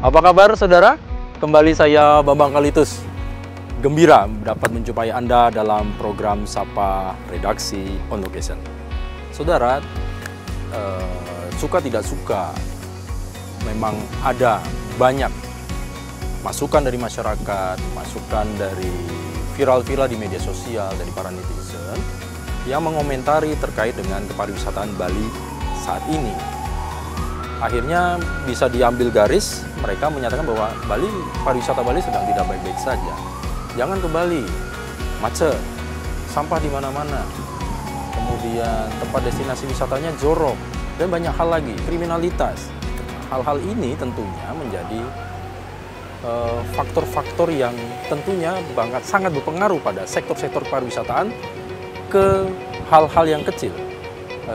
Apa kabar saudara? Kembali saya Bambang Kalitus. Gembira dapat menjumpai Anda dalam program Sapa Redaksi On Location. Saudara, suka tidak suka, memang ada banyak masukan dari masyarakat, masukan dari viral-viral di media sosial, dari para netizen yang mengomentari terkait dengan kepariwisataan Bali saat ini. Akhirnya bisa diambil garis, mereka menyatakan bahwa pariwisata Bali sedang tidak baik-baik saja. Jangan ke Bali, macet, sampah di mana-mana, kemudian tempat destinasi wisatanya jorok, dan banyak hal lagi, kriminalitas. Hal-hal ini tentunya menjadi faktor-faktor yang tentunya sangat berpengaruh pada sektor-sektor pariwisataan ke hal-hal yang kecil.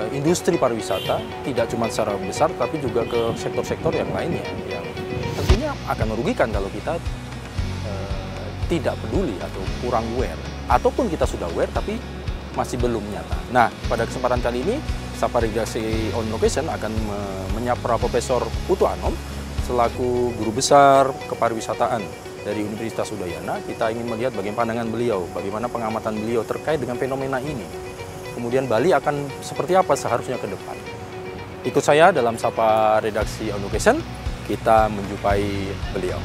Industri pariwisata tidak cuma secara besar tapi juga ke sektor-sektor yang lainnya yang tentunya akan merugikan kalau kita tidak peduli atau kurang aware, ataupun kita sudah aware tapi masih belum nyata. Nah, pada kesempatan kali ini Sapa Redaksi On Location akan menyapa Profesor Putu Anom selaku Guru Besar Kepariwisataan dari Universitas Udayana. Kita ingin melihat bagaimana pandangan beliau, bagaimana pengamatan beliau terkait dengan fenomena ini. Kemudian Bali akan seperti apa seharusnya ke depan. Ikut saya dalam Sapa Redaksi On Location, kita menjumpai beliau.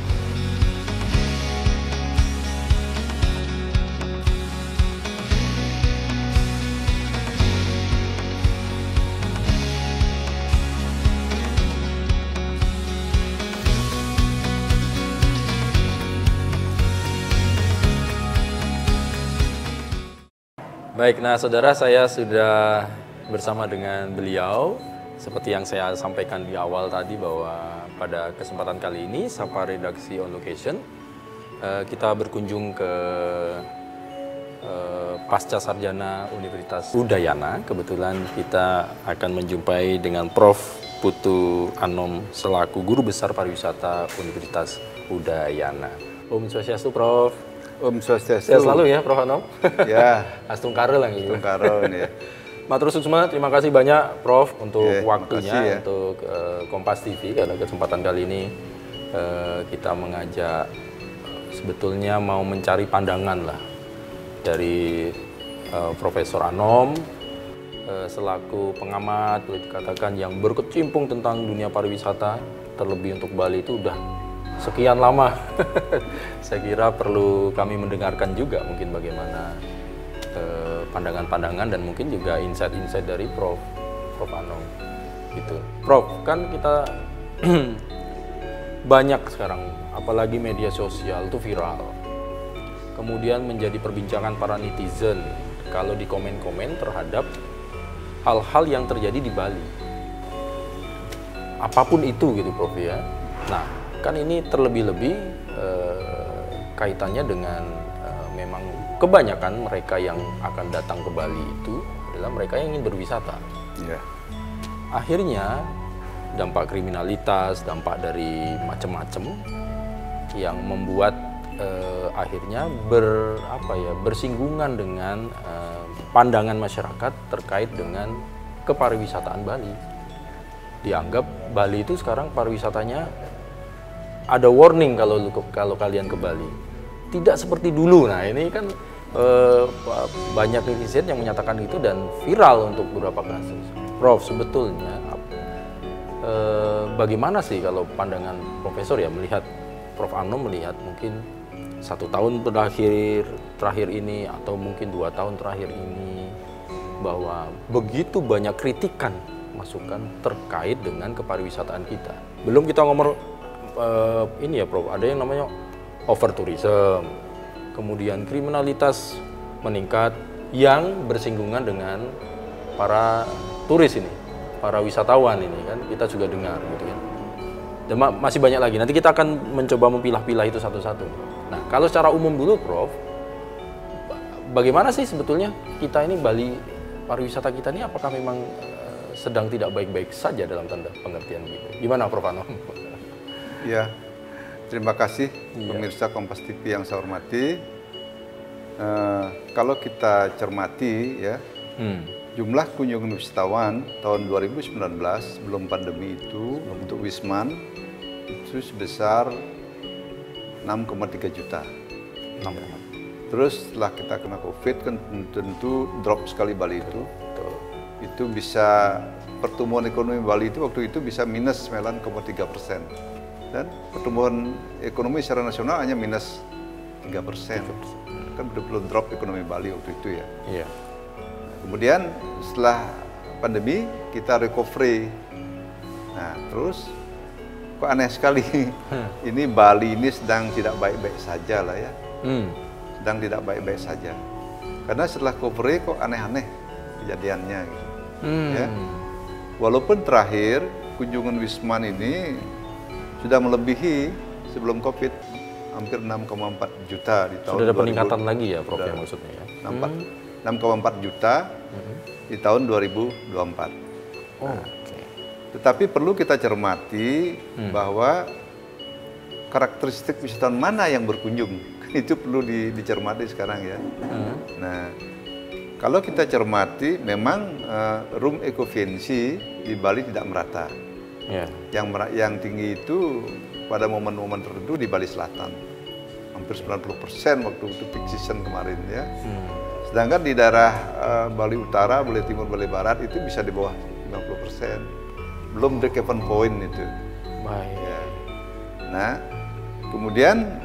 Baik, nah saudara, saya sudah bersama dengan beliau. Seperti yang saya sampaikan di awal tadi bahwa pada kesempatan kali ini Sapa Redaksi On Location kita berkunjung ke Pasca Sarjana Universitas Udayana. Kebetulan kita akan menjumpai dengan Prof. Putu Anom selaku Guru Besar Pariwisata Universitas Udayana. Om Swastiastu, Prof. Om Swastiastu. Sehat selalu ya, Prof. Anom. Ya. Astung Karo lah gitu. Astung Karo ini. Matur suksma, terima kasih banyak Prof untuk waktunya, kasih, ya. untuk Kompas TV. Pada kesempatan kali ini kita mengajak sebetulnya mau mencari pandangan lah dari Profesor Anom selaku pengamat, boleh dikatakan yang berkecimpung tentang dunia pariwisata, terlebih untuk Bali itu udah sekian lama. Saya kira perlu kami mendengarkan juga mungkin bagaimana pandangan-pandangan dan mungkin juga insight-insight dari Prof Anom gitu. Prof, kan kita banyak sekarang, apalagi media sosial itu viral, kemudian menjadi perbincangan para netizen kalau di komen-komen terhadap hal-hal yang terjadi di Bali, apapun itu gitu Prof ya. Nah, kan ini terlebih-lebih kaitannya dengan memang kebanyakan mereka yang akan datang ke Bali itu adalah mereka yang ingin berwisata. Ya. Akhirnya dampak kriminalitas, dampak dari macam-macam yang membuat akhirnya bersinggungan dengan pandangan masyarakat terkait dengan kepariwisataan Bali. Dianggap Bali itu sekarang pariwisatanya ada warning kalau kalian ke Bali. Tidak seperti dulu. Nah, ini kan banyak netizen yang menyatakan itu dan viral untuk beberapa kasus. Prof, sebetulnya bagaimana sih kalau pandangan Profesor ya melihat Prof Anom melihat mungkin 1 tahun terakhir ini atau mungkin 2 tahun terakhir ini bahwa begitu banyak kritikan masukan terkait dengan kepariwisataan kita. Belum kita ngomong ini ya Prof, ada yang namanya over tourism, kemudian kriminalitas meningkat yang bersinggungan dengan para turis ini, para wisatawan ini kan kita juga dengar gitu kan. Dan masih banyak lagi. Nanti kita akan mencoba memilah-pilah itu satu-satu. Nah, kalau secara umum dulu Prof, bagaimana sih sebetulnya kita ini Bali, pariwisata kita ini apakah memang sedang tidak baik-baik saja dalam tanda pengertian gitu? Gimana Prof Anom? Ya, terima kasih pemirsa Kompas TV yang saya hormati. Kalau kita cermati ya, jumlah kunjungan wisatawan tahun 2019 sebelum pandemi itu untuk Wisman itu sebesar 6,3 juta. 6. Terus setelah kita kena COVID kan tentu drop sekali Bali itu. Itu bisa pertumbuhan ekonomi Bali itu waktu itu bisa minus 9,3%. Dan pertumbuhan ekonomi secara nasional hanya minus 3%. Kan betul-betul drop ekonomi Bali waktu itu ya. Iya. Kemudian setelah pandemi kita recovery. Nah terus kok aneh sekali. Ini Bali ini sedang tidak baik-baik saja lah ya. Sedang tidak baik-baik saja. Karena setelah recovery kok aneh-aneh kejadiannya gitu. Ya. Walaupun terakhir kunjungan Wisman ini sudah melebihi sebelum COVID hampir 6,4 juta di tahun Sudah ada peningkatan lagi ya Prof ya maksudnya ya? 6,4 juta di tahun 2024. Oke. Tetapi perlu kita cermati bahwa karakteristik wisatawan mana yang berkunjung itu perlu dicermati sekarang ya. Nah, kalau kita cermati memang room occupancy di Bali tidak merata. Ya. Yang tinggi itu pada momen-momen tertentu di Bali Selatan. Hampir 90% waktu itu peak season kemarin ya. Sedangkan di daerah Bali Utara, Bali Timur, Bali Barat itu bisa di bawah 50%. Belum break even point itu. Baik. Ya. Nah, kemudian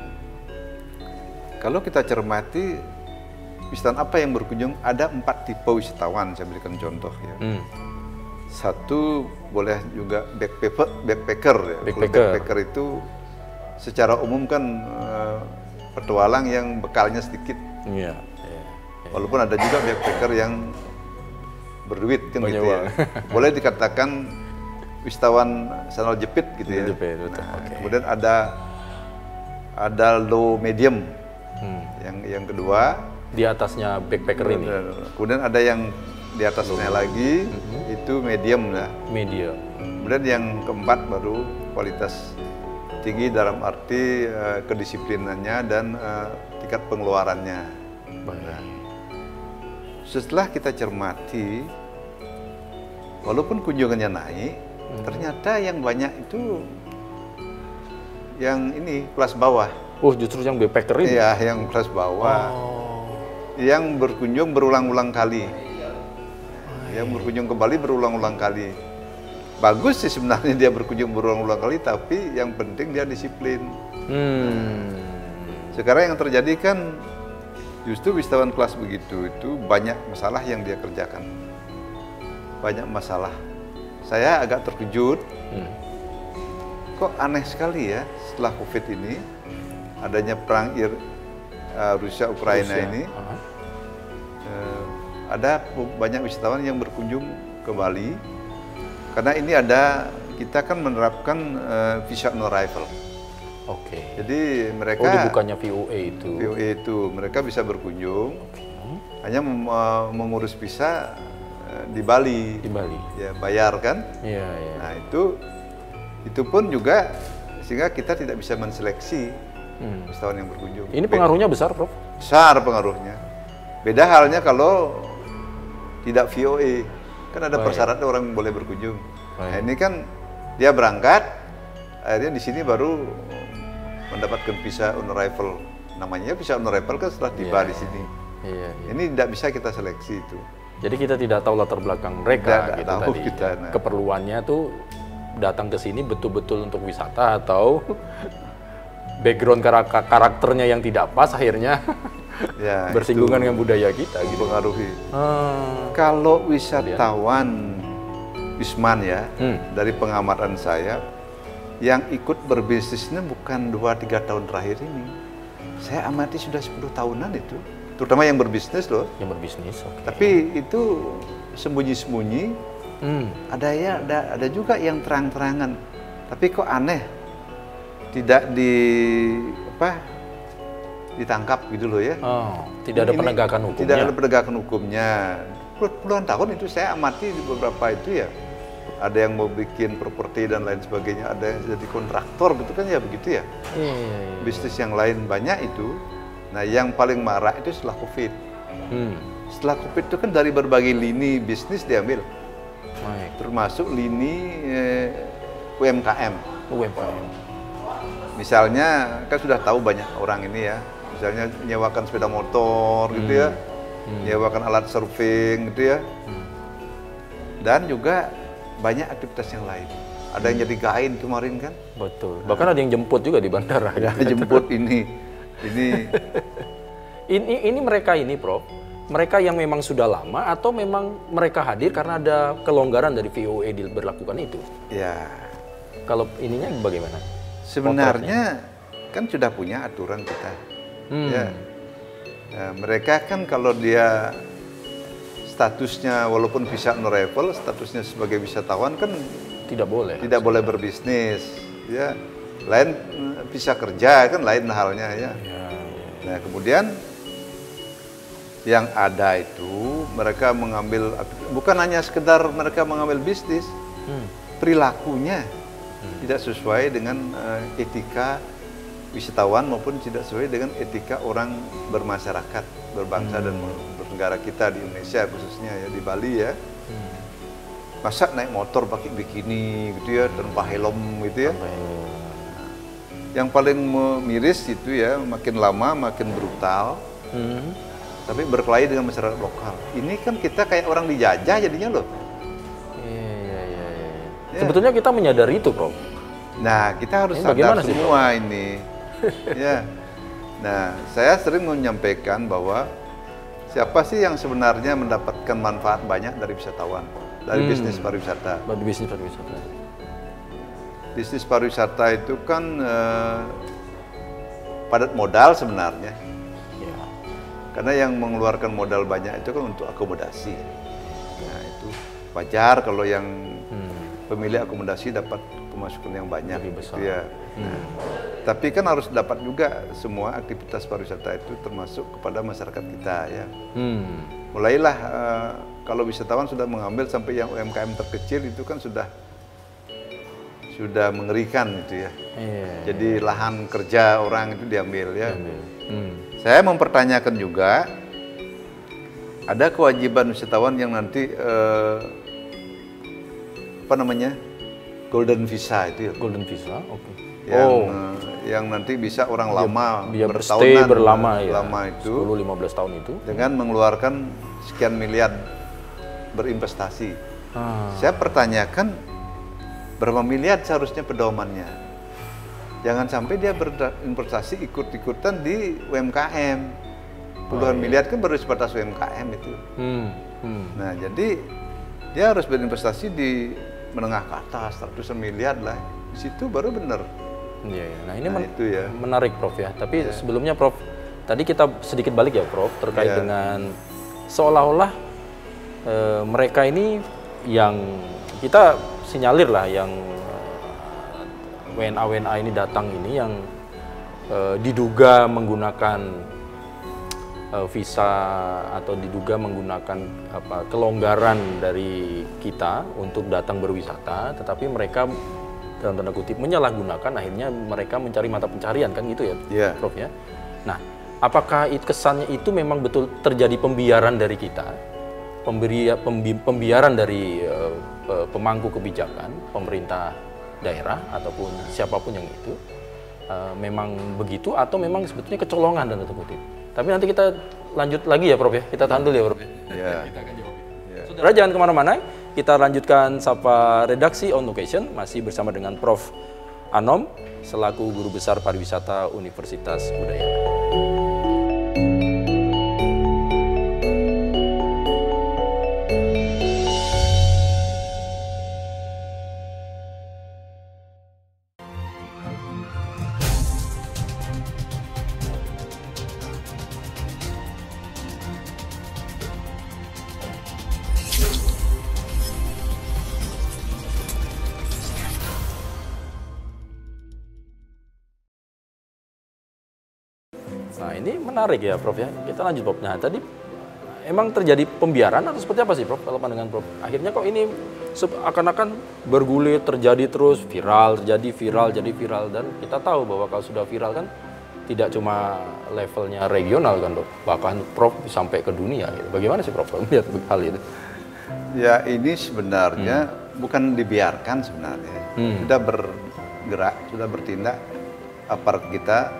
kalau kita cermati wisatawan apa yang berkunjung, ada 4 tipe wisatawan, saya berikan contoh ya. Satu boleh juga backpacker ya. Backpacker itu secara umum kan petualang yang bekalnya sedikit. Iya. Walaupun ada juga backpacker yang berduit kan gitu ya. Boleh dikatakan wisatawan sandal jepit gitu ya. Jepit, betul. Nah, kemudian ada low medium. Yang kedua di atasnya backpacker ini. Kemudian ada yang di atasnya lagi itu medium lah. Medium. Kemudian yang keempat baru kualitas tinggi dalam arti kedisiplinannya dan tingkat pengeluarannya. Nah, setelah kita cermati, walaupun kunjungannya naik, ternyata yang banyak itu yang ini kelas bawah. Oh, justru yang backpacker ini? Iya, yang kelas bawah. Yang berkunjung berulang-ulang kali. Yang berkunjung ke Bali berulang-ulang kali. Bagus sih sebenarnya dia berkunjung berulang-ulang kali, tapi yang penting dia disiplin. Sekarang yang terjadi kan justru wisatawan kelas begitu itu banyak masalah yang dia kerjakan. Banyak masalah. Saya agak terkejut. Kok aneh sekali ya setelah COVID ini, adanya perang Rusia Ukraina ini, ada banyak wisatawan yang berkunjung ke Bali karena ini kita kan menerapkan visa on arrival. Oke. Jadi mereka dibukanya VOA itu. VOA itu mereka bisa berkunjung, hanya mengurus visa di Bali. Di Bali. Ya bayar kan? Iya. Nah itu pun juga sehingga kita tidak bisa menseleksi wisatawan yang berkunjung. Ini pengaruhnya besar, Prof? Besar pengaruhnya. Beda halnya kalau tidak VOA, kan ada persyaratan orang boleh berkunjung. Nah, ini kan dia berangkat, akhirnya di sini baru mendapatkan visa on arrival. Namanya visa on arrival kan setelah tiba di sini. Iya. Ini tidak bisa kita seleksi itu. Jadi kita tidak tahu latar belakang mereka Tidak gitu tahu tadi. kita, nah. Keperluannya tuh datang ke sini betul-betul untuk wisata atau background karakternya yang tidak pas akhirnya Ya, bersinggungan dengan budaya kita gitu. Mempengaruhi. Kalau wisatawan Wisman ya, dari pengamatan saya, yang ikut berbisnisnya bukan 2-3 tahun terakhir ini. Saya amati sudah 10 tahunan itu, terutama yang berbisnis loh. Yang berbisnis, oke. Tapi itu sembunyi-sembunyi, ada juga yang terang-terangan. Tapi kok aneh, tidak ditangkap gitu loh ya. Tidak ada penegakan hukumnya. Tidak ada penegakan hukumnya. Puluhan tahun itu saya amati di beberapa itu ya. Ada yang mau bikin properti dan lain sebagainya, ada yang jadi kontraktor gitu kan ya begitu ya. Bisnis yang lain banyak itu. Nah yang paling marak itu setelah COVID. Setelah COVID itu kan dari berbagai lini bisnis diambil. Termasuk lini UMKM. Misalnya kan sudah tahu banyak orang ini ya, misalnya nyewakan sepeda motor gitu ya, nyewakan alat surfing gitu ya, dan juga banyak aktivitas yang lain. Ada yang jadi guide kemarin kan? Betul. Bahkan ada yang jemput juga di bandara. Ya, jemput ini. Ini mereka ini, Prof. Mereka yang memang sudah lama atau memang mereka hadir karena ada kelonggaran dari VOE diberlakukan itu? Ya. Kalau ininya bagaimana? Sebenarnya kan sudah punya aturan kita. Ya. Nah, mereka kan kalau dia statusnya walaupun visa on arrival, statusnya sebagai wisatawan kan tidak boleh berbisnis, ya. Lain bisa kerja kan lain halnya ya. Nah, kemudian yang ada itu mereka mengambil bukan hanya sekedar mereka mengambil bisnis, perilakunya tidak sesuai dengan etika wisatawan maupun tidak sesuai dengan etika orang bermasyarakat, berbangsa dan bernegara kita di Indonesia khususnya ya, di Bali ya. Masa naik motor pakai bikini gitu ya, tanpa helm gitu ya. Yang paling miris itu ya, makin lama makin brutal, tapi berkelahi dengan masyarakat lokal. Ini kan kita kayak orang dijajah jadinya loh. Ya. Sebetulnya kita menyadari itu, Prof. Nah, kita harus sadar semua ini. Ya. Nah, saya sering menyampaikan bahwa siapa sih yang sebenarnya mendapatkan manfaat banyak dari wisatawan, dari bisnis pariwisata? Dari bisnis pariwisata. Bisnis pariwisata itu kan padat modal sebenarnya. Ya. Karena yang mengeluarkan modal banyak itu kan untuk akomodasi. Nah, itu wajar kalau yang pemilik akomodasi dapat pemasukan yang banyak. Lebih besar. Gitu ya. Nah, tapi kan harus dapat juga semua aktivitas pariwisata itu termasuk kepada masyarakat kita ya. Mulailah kalau wisatawan sudah mengambil sampai yang UMKM terkecil itu kan sudah mengerikan itu ya. Jadi lahan kerja orang itu diambil ya. Saya mempertanyakan juga ada kewajiban wisatawan yang nanti golden visa itu ya. Golden visa, oke. Yang nanti bisa orang lama bertahunan berlama ya. Lama itu 10-15 tahun itu dengan mengeluarkan sekian miliar berinvestasi. Saya pertanyakan berapa miliar seharusnya pedomannya. Jangan sampai dia berinvestasi ikut-ikutan di UMKM. Puluhan miliar kan baru sebatas UMKM itu. Nah, jadi dia harus berinvestasi di menengah ke atas, ratusan miliar lah. Di situ baru benar. Iya. Nah, ini itu ya. Menarik, Prof ya. Tapi sebelumnya, Prof, tadi kita sedikit balik ya, Prof, terkait dengan seolah-olah mereka ini yang kita sinyalir lah, yang WNA ini datang ini yang diduga menggunakan visa atau diduga menggunakan kelonggaran dari kita untuk datang berwisata, tetapi mereka dalam tanda kutip menyalahgunakan, akhirnya mereka mencari mata pencarian kan gitu ya, Prof ya. Nah, apakah kesannya itu memang betul terjadi pembiaran dari kita, pembiaran dari pemangku kebijakan, pemerintah daerah ataupun siapapun yang itu, memang begitu atau memang sebetulnya kecolongan dalam tanda kutip? Tapi nanti kita lanjut lagi ya, Prof ya. Kita tahan dulu ya, Prof ya. Kita akan jawab. Saudara jangan kemana-mana. Kita lanjutkan Sapa Redaksi On Location masih bersama dengan Prof Anom selaku Guru Besar Pariwisata Universitas Udayana. Nah, ini menarik ya, Prof ya. Kita lanjut, Prof. Nah, tadi emang terjadi pembiaran atau seperti apa sih, Prof, kalau pandangan Prof? Akhirnya kok ini akan-akan bergulir, terjadi terus, viral, jadi viral, dan kita tahu bahwa kalau sudah viral kan tidak cuma levelnya regional kan, Prof, bahkan Prof sampai ke dunia gitu. Bagaimana sih, Prof, melihat hal itu? Ya, ini sebenarnya bukan dibiarkan sebenarnya. Sudah bergerak, sudah bertindak aparat kita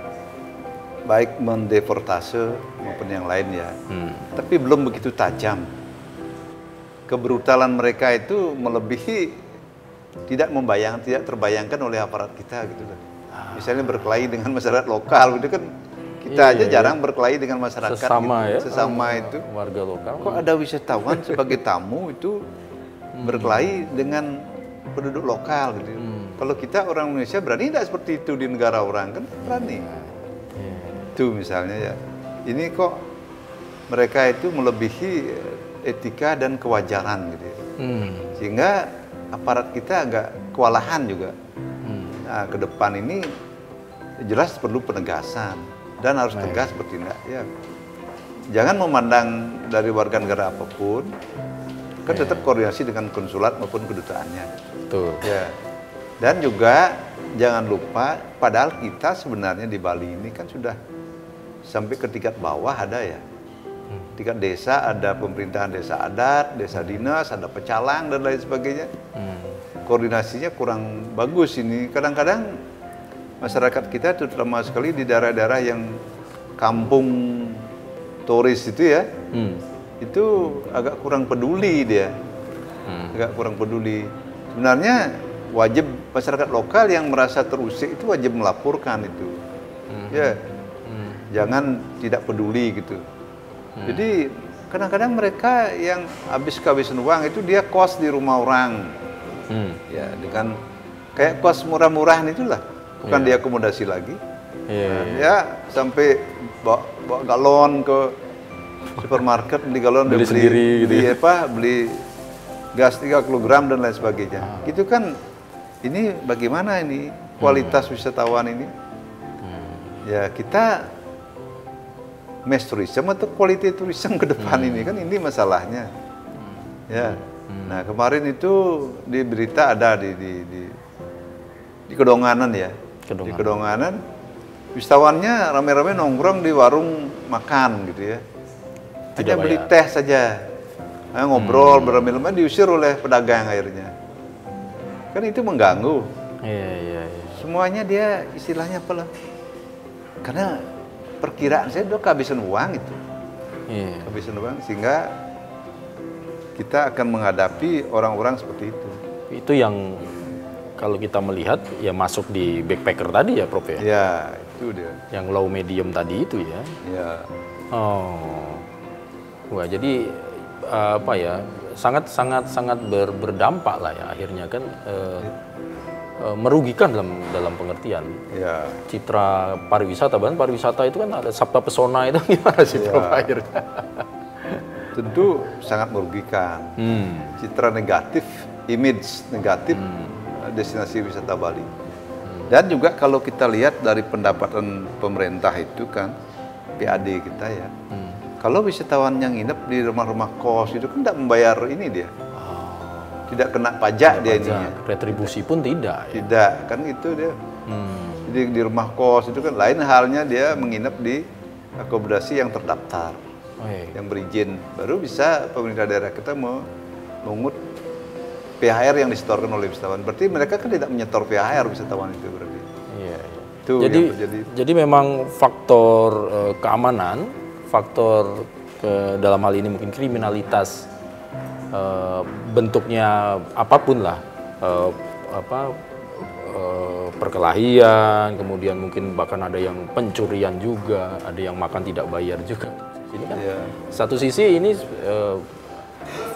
baik mendeportase maupun yang lain ya. Tapi belum begitu tajam. Kebrutalan mereka itu melebihi tidak terbayangkan oleh aparat kita gitu loh. Misalnya berkelahi dengan masyarakat lokal itu kan kita aja jarang berkelahi dengan masyarakat sesama itu warga lokal. Kok ada wisatawan sebagai tamu itu berkelahi dengan penduduk lokal gitu. Kalau kita orang Indonesia berani tidak seperti itu di negara orang kan berani. Itu misalnya ya. Ini kok mereka itu melebihi etika dan kewajaran gitu. Sehingga aparat kita agak kewalahan juga. Nah, ke depan ini jelas perlu penegasan dan harus tegas bertindak ya. Jangan memandang dari warga negara apapun, kan tetap koordinasi dengan konsulat maupun kedutaannya. Betul. Ya. Dan juga jangan lupa, padahal kita sebenarnya di Bali ini kan sudah sampai ke tingkat bawah ada ya. Tingkat desa ada pemerintahan desa adat, desa dinas, ada pecalang dan lain sebagainya. Koordinasinya kurang bagus ini. Kadang-kadang masyarakat kita terutama sekali di daerah-daerah yang kampung turis itu ya, itu agak kurang peduli dia, agak kurang peduli. Sebenarnya wajib masyarakat lokal yang merasa terusik itu wajib melaporkan itu, ya, jangan tidak peduli gitu. Jadi kadang-kadang mereka yang habis kehabisan uang itu dia kos di rumah orang, ya dengan kayak kos murah-murahan itulah. Bukan diakomodasi lagi. Ya sampai bawa galon ke supermarket, beli galon, beli sendiri gitu. Beli gas 3 kg dan lain sebagainya. Itu kan ini bagaimana ini kualitas wisatawan ini? Ya kita mass tourism atau quality tourism ke depan ini kan ini masalahnya. Ya. Nah, kemarin itu di berita ada di Kedonganan ya. Di Kedonganan, wisatawannya rame-rame nongkrong di warung makan gitu ya. Hanya beli teh saja, ngobrol berlama-lama diusir oleh pedagang akhirnya. Kan itu mengganggu. Iya. Semuanya dia istilahnya apa lah? Karena perkiraan saya udah kehabisan uang itu. Kehabisan uang sehingga kita akan menghadapi orang-orang seperti itu. Itu yang kalau kita melihat ya masuk di backpacker tadi ya, Prof ya? Ya, itu dia. Yang low medium tadi itu ya? Ya. Oh. Wah, jadi apa ya? Sangat berdampak lah ya akhirnya kan merugikan dalam pengertian. Ya. Citra pariwisata, bahkan pariwisata itu kan ada sabta pesona itu gimana sih Prof akhirnya? Tentu sangat merugikan. Citra negatif, image negatif destinasi wisata Bali. Dan juga kalau kita lihat dari pendapatan pemerintah itu kan PAD kita ya. Kalau wisatawan yang nginep di rumah-rumah kos itu kan tidak membayar ini dia. Tidak kena pajak dia ininya. Retribusi pun tidak. Ya? Tidak, kan itu dia. Jadi di rumah kos itu kan lain halnya dia menginap di akomodasi yang terdaftar. Yang berizin, baru bisa pemerintah daerah kita mengungut PHR yang disetorkan oleh wisatawan. Berarti mereka kan tidak menyetor PHR wisatawan itu berarti. Iya. Itu jadi memang faktor keamanan, faktor dalam hal ini mungkin kriminalitas, bentuknya apapun lah, perkelahian, kemudian mungkin bahkan ada yang pencurian juga, ada yang makan tidak bayar juga. Ini kan satu sisi ini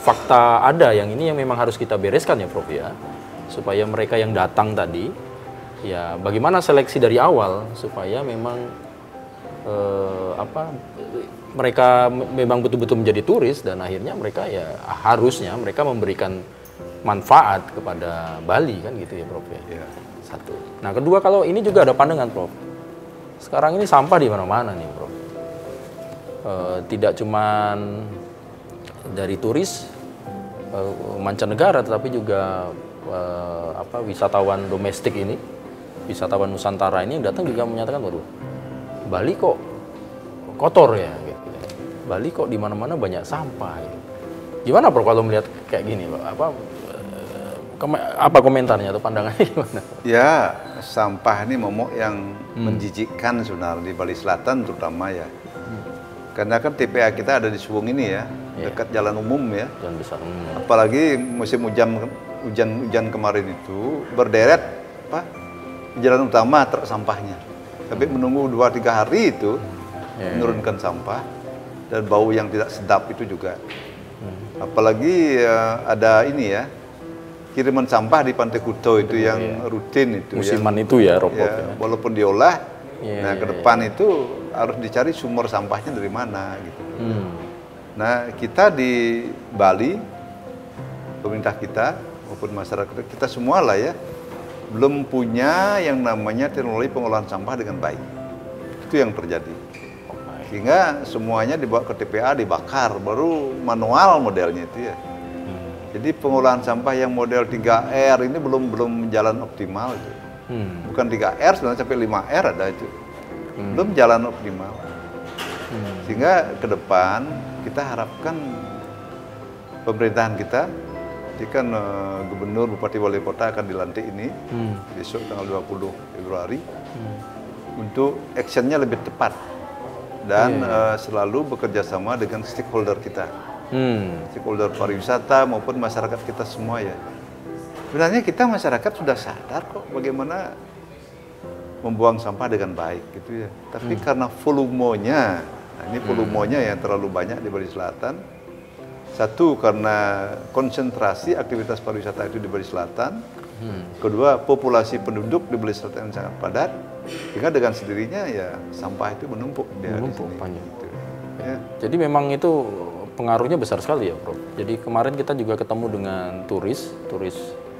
fakta ada yang ini yang memang harus kita bereskan ya Prof ya, supaya mereka yang datang tadi ya bagaimana seleksi dari awal supaya memang mereka memang betul-betul menjadi turis dan akhirnya mereka ya harusnya mereka memberikan manfaat kepada Bali kan gitu ya Prof ya. Satu. Nah kedua, kalau ini juga ada pandangan Prof. Sekarang ini sampah di mana-mana nih Prof. Tidak cuman dari turis mancanegara, tetapi juga wisatawan domestik ini, wisatawan Nusantara ini yang datang juga menyatakan, waduh, Bali kok kotor ya, gitu. Bali kok di mana-mana banyak sampah. Gitu. Gimana Prof kalau melihat kayak gini, Pak? apa komentarnya atau pandangannya gimana? Ya, sampah ini momok yang menjijikkan sebenarnya di Bali Selatan terutama ya. Karena kan TPA kita ada di Suwung ini ya, dekat jalan umum ya. Jalan besar. Apalagi musim hujan kemarin itu berderet jalan utama truk sampahnya. Tapi menunggu 2-3 hari itu menurunkan sampah dan bau yang tidak sedap itu juga. Apalagi ada ini ya, kiriman sampah di Pantai Kuto itu yang rutin itu. Musiman itu ya, Rob. Walaupun diolah, ke depan itu harus dicari sumber sampahnya dari mana gitu. Nah, kita di Bali, pemerintah kita maupun masyarakat kita semua lah ya, belum punya yang namanya teknologi pengolahan sampah dengan baik. Itu yang terjadi. Sehingga semuanya dibawa ke TPA, dibakar, baru manual modelnya itu ya. Jadi pengolahan sampah yang model 3R ini belum jalan optimal itu. Bukan 3R, sebenarnya sampai 5R ada itu. Belum jalan optimal. Sehingga ke depan kita harapkan pemerintahan kita, jadi kan Gubernur, Bupati, Wali Kota akan dilantik ini besok tanggal 20 Februari untuk actionnya lebih tepat dan selalu bekerja sama dengan stakeholder kita, stakeholder pariwisata maupun masyarakat kita semua ya. Sebenarnya kita masyarakat sudah sadar kok bagaimana membuang sampah dengan baik gitu ya. Tapi karena volumenya, ini volumenya yang terlalu banyak di Bali Selatan. Satu, karena konsentrasi aktivitas pariwisata itu di Bali Selatan. Kedua, populasi penduduk di Bali Selatan yang sangat padat. Sehingga dengan sendirinya ya sampah itu menumpuk di sini. Banyak. Gitu. Ya. Jadi memang itu pengaruhnya besar sekali ya, Prof. Jadi kemarin kita juga ketemu dengan turis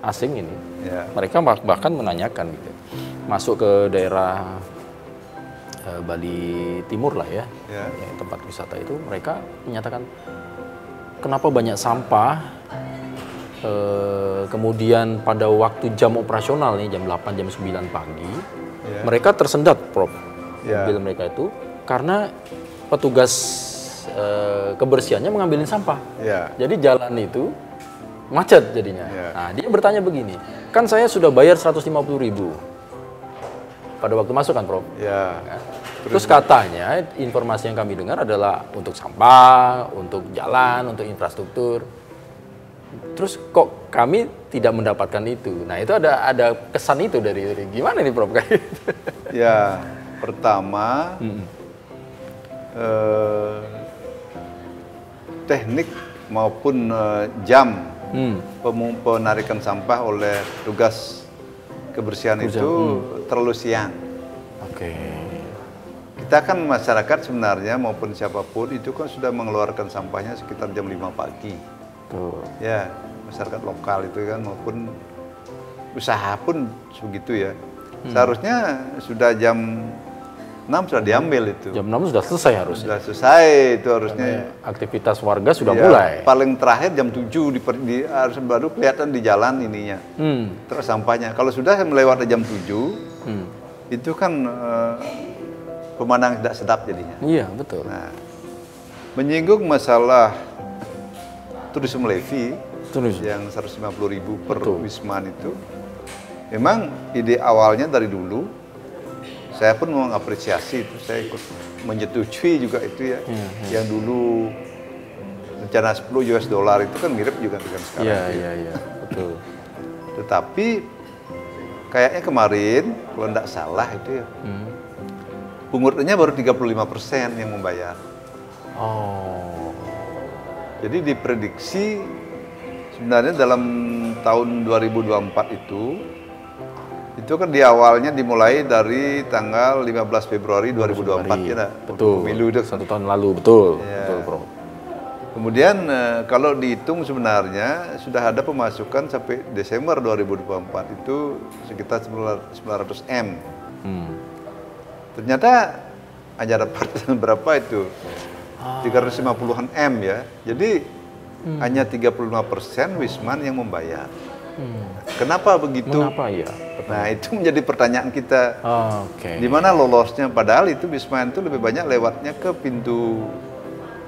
asing ini. Ya. Mereka bahkan menanyakan gitu. Masuk ke daerah Bali Timur lah ya, yang tempat wisata itu, mereka menyatakan kenapa banyak sampah, kemudian pada waktu jam operasional nih, jam 8, jam 9 pagi, mereka tersendat, Prof, mobil mereka itu, karena petugas kebersihannya mengambilin sampah. Jadi jalan itu macet jadinya. Nah, dia bertanya begini, kan saya sudah bayar 150.000 pada waktu masuk kan, Prof? Terus katanya informasi yang kami dengar adalah untuk sampah, untuk jalan, untuk infrastruktur. Terus kok kami tidak mendapatkan itu? Nah, itu ada kesan itu dari gimana nih, Prof? Ya, pertama teknik maupun jam penarikan sampah oleh tugas kebersihan itu terlalu siang. Kita kan masyarakat sebenarnya maupun siapapun itu kan sudah mengeluarkan sampahnya sekitar jam 5 pagi. Ya, masyarakat lokal itu kan maupun usaha pun begitu ya. Seharusnya sudah jam 6 sudah diambil itu. Jam 6 sudah selesai harusnya. Sudah selesai itu harusnya. Aktivitas warga sudah mulai. Paling terakhir jam 7 harus baru kelihatan di jalan ininya. Terus sampahnya. Kalau sudah melewati jam 7, itu kan pemandangan tidak sedap jadinya. Iya, betul. Nah, menyinggung masalah turisme levy yang 150.000 per wisman itu, memang ide awalnya dari dulu, saya pun mengapresiasi itu, saya ikut menyetujui juga itu ya. Yang dulu rencana $10 itu kan mirip juga dengan sekarang. Iya, betul. Tetapi kayaknya kemarin, kalau tidak salah itu ya, pengurusnya baru 35% yang membayar. Jadi diprediksi sebenarnya dalam tahun 2024 itu kan di awalnya dimulai dari tanggal 15 Februari 2024 ya. Betul. Pemilu itu 1 tahun lalu, betul. Ya. Betul, Prof. Kemudian kalau dihitung sebenarnya sudah ada pemasukan sampai Desember 2024 itu sekitar 900 M. Ternyata hanya dapat berapa itu? 350-an M ya. Jadi hanya 35% wisman yang membayar. Kenapa begitu? Kenapa ya? Nah, itu menjadi pertanyaan kita. Di mana lolosnya? Padahal itu wisman itu lebih banyak lewatnya ke pintu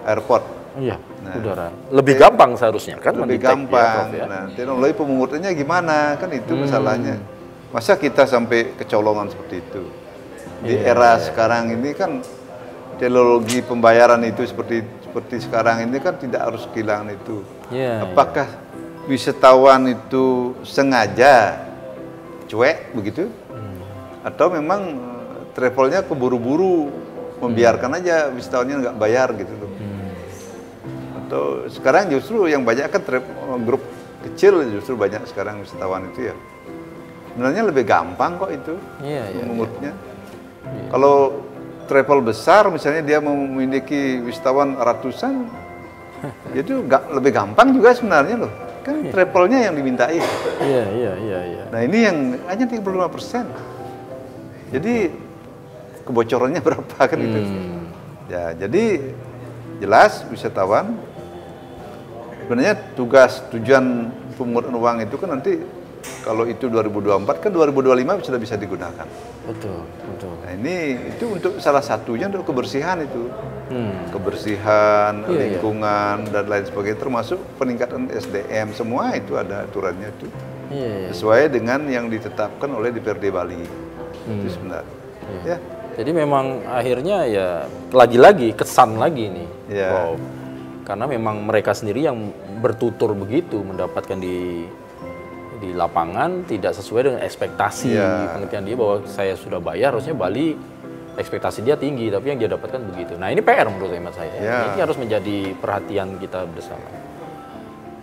airport. Iya, udara. Lebih gampang seharusnya kan lebih mendetek, gampang. ya, Prof, ya? Nah, teknologi pemungutannya gimana? Kan itu masalahnya. Masa kita sampai kecolongan seperti itu? Di era sekarang ini kan teknologi pembayaran itu seperti sekarang ini kan tidak harus kehilangan itu. Apakah wisatawan itu sengaja cuek begitu? Atau memang travelnya keburu-buru membiarkan aja wisatawannya nggak bayar gitu loh? Atau sekarang justru yang banyak kan grup kecil justru banyak sekarang wisatawan itu ya. Sebenarnya lebih gampang kok itu mengurutnya. Kalau travel besar misalnya dia memiliki wisatawan ratusan, itu lebih gampang juga sebenarnya loh. Kan travelnya yang dimintai. Iya. Nah ini yang hanya 35%. Jadi kebocorannya berapa kan itu? Ya jadi jelas wisatawan sebenarnya tujuan pemungutan uang itu kan nanti kalau itu 2024 kan 2025 sudah bisa digunakan. Betul. Nah ini itu untuk salah satunya untuk kebersihan itu, kebersihan lingkungan dan lain sebagainya, termasuk peningkatan SDM semua itu ada aturannya itu sesuai dengan yang ditetapkan oleh DPRD Bali itu sebenarnya. Ya. Jadi memang akhirnya ya lagi-lagi kesan lagi nih, Prof. Karena memang mereka sendiri yang bertutur begitu mendapatkan di lapangan tidak sesuai dengan ekspektasi pengertian dia bahwa saya sudah bayar, harusnya Bali ekspektasi dia tinggi, tapi yang dia dapatkan begitu. Nah ini PR menurut hemat saya. Ini harus menjadi perhatian kita bersama.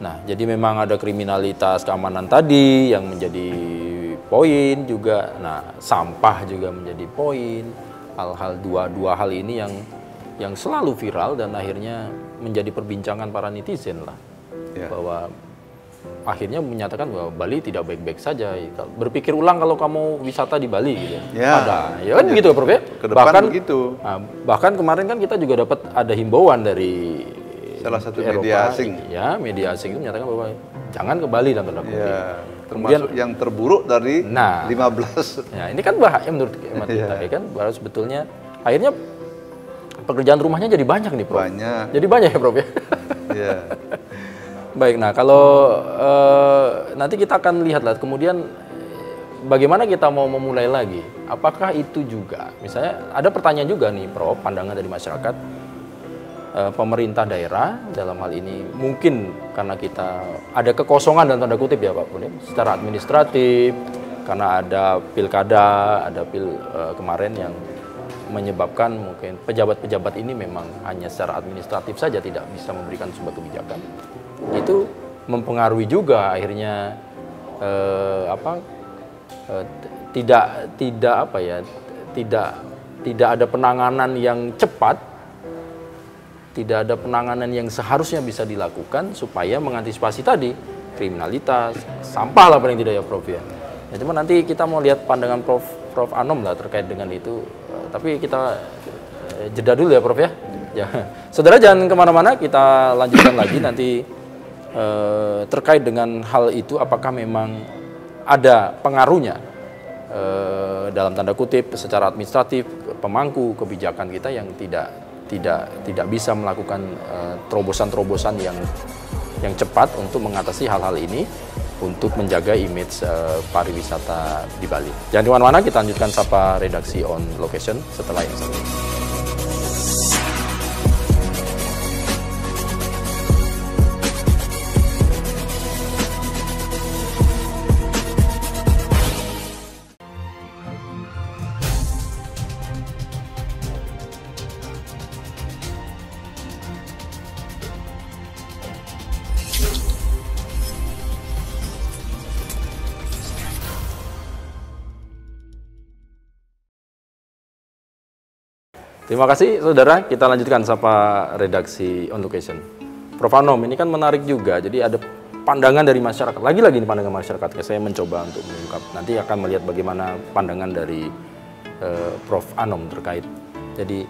Nah jadi memang ada kriminalitas keamanan tadi yang menjadi poin juga. Nah sampah juga menjadi poin. Hal-hal dua hal ini yang selalu viral dan akhirnya menjadi perbincangan para netizen lah, bahwa akhirnya menyatakan bahwa Bali tidak baik-baik saja. Berpikir ulang kalau kamu wisata di Bali gitu. Ada, ya kan begitu, Prof. Bahkan begitu. Nah, bahkan kemarin kan kita juga dapat ada himbauan dari salah satu Eropa, media asing. Ya, media asing itu menyatakan bahwa jangan ke Bali dan tanda kutip. Termasuk yang terburuk dari 15. Ya, ini kan bahaya menurut hemat kita, ya kan. Bahwa sebetulnya akhirnya pekerjaan rumahnya jadi banyak nih, Prof. Jadi banyak ya, Prof. Baik, nah kalau nanti kita akan lihatlah kemudian bagaimana kita mau memulai lagi. Apakah itu juga, misalnya ada pertanyaan juga nih, Prof, pandangan dari masyarakat, pemerintah daerah dalam hal ini mungkin karena kita ada kekosongan dan tanda kutip ya Pak Pun, secara administratif, karena ada pilkada, ada kemarin yang menyebabkan mungkin pejabat-pejabat ini memang hanya secara administratif saja tidak bisa memberikan sebuah kebijakan. Itu mempengaruhi juga akhirnya tidak ada penanganan yang cepat, tidak ada penanganan yang seharusnya bisa dilakukan supaya mengantisipasi tadi kriminalitas, sampah lah paling tidak ya Prof ya. Ya cuma nanti kita mau lihat pandangan Prof Anom lah terkait dengan itu, tapi kita jeda dulu ya Prof ya. Ya, saudara jangan kemana-mana, kita lanjutkan lagi nanti. Terkait dengan hal itu, apakah memang ada pengaruhnya dalam tanda kutip secara administratif pemangku kebijakan kita yang tidak bisa melakukan terobosan-terobosan yang cepat untuk mengatasi hal-hal ini untuk menjaga image pariwisata di Bali. Jangan kemana-mana, kita lanjutkan Sapa Redaksi on Location setelah yang satu ini. Terima kasih saudara, kita lanjutkan Sapa Redaksi on Location. Prof Anom, ini kan menarik juga, jadi ada pandangan dari masyarakat, lagi-lagi nih pandangan masyarakat, saya mencoba untuk mengungkap, nanti akan melihat bagaimana pandangan dari Prof Anom terkait. Jadi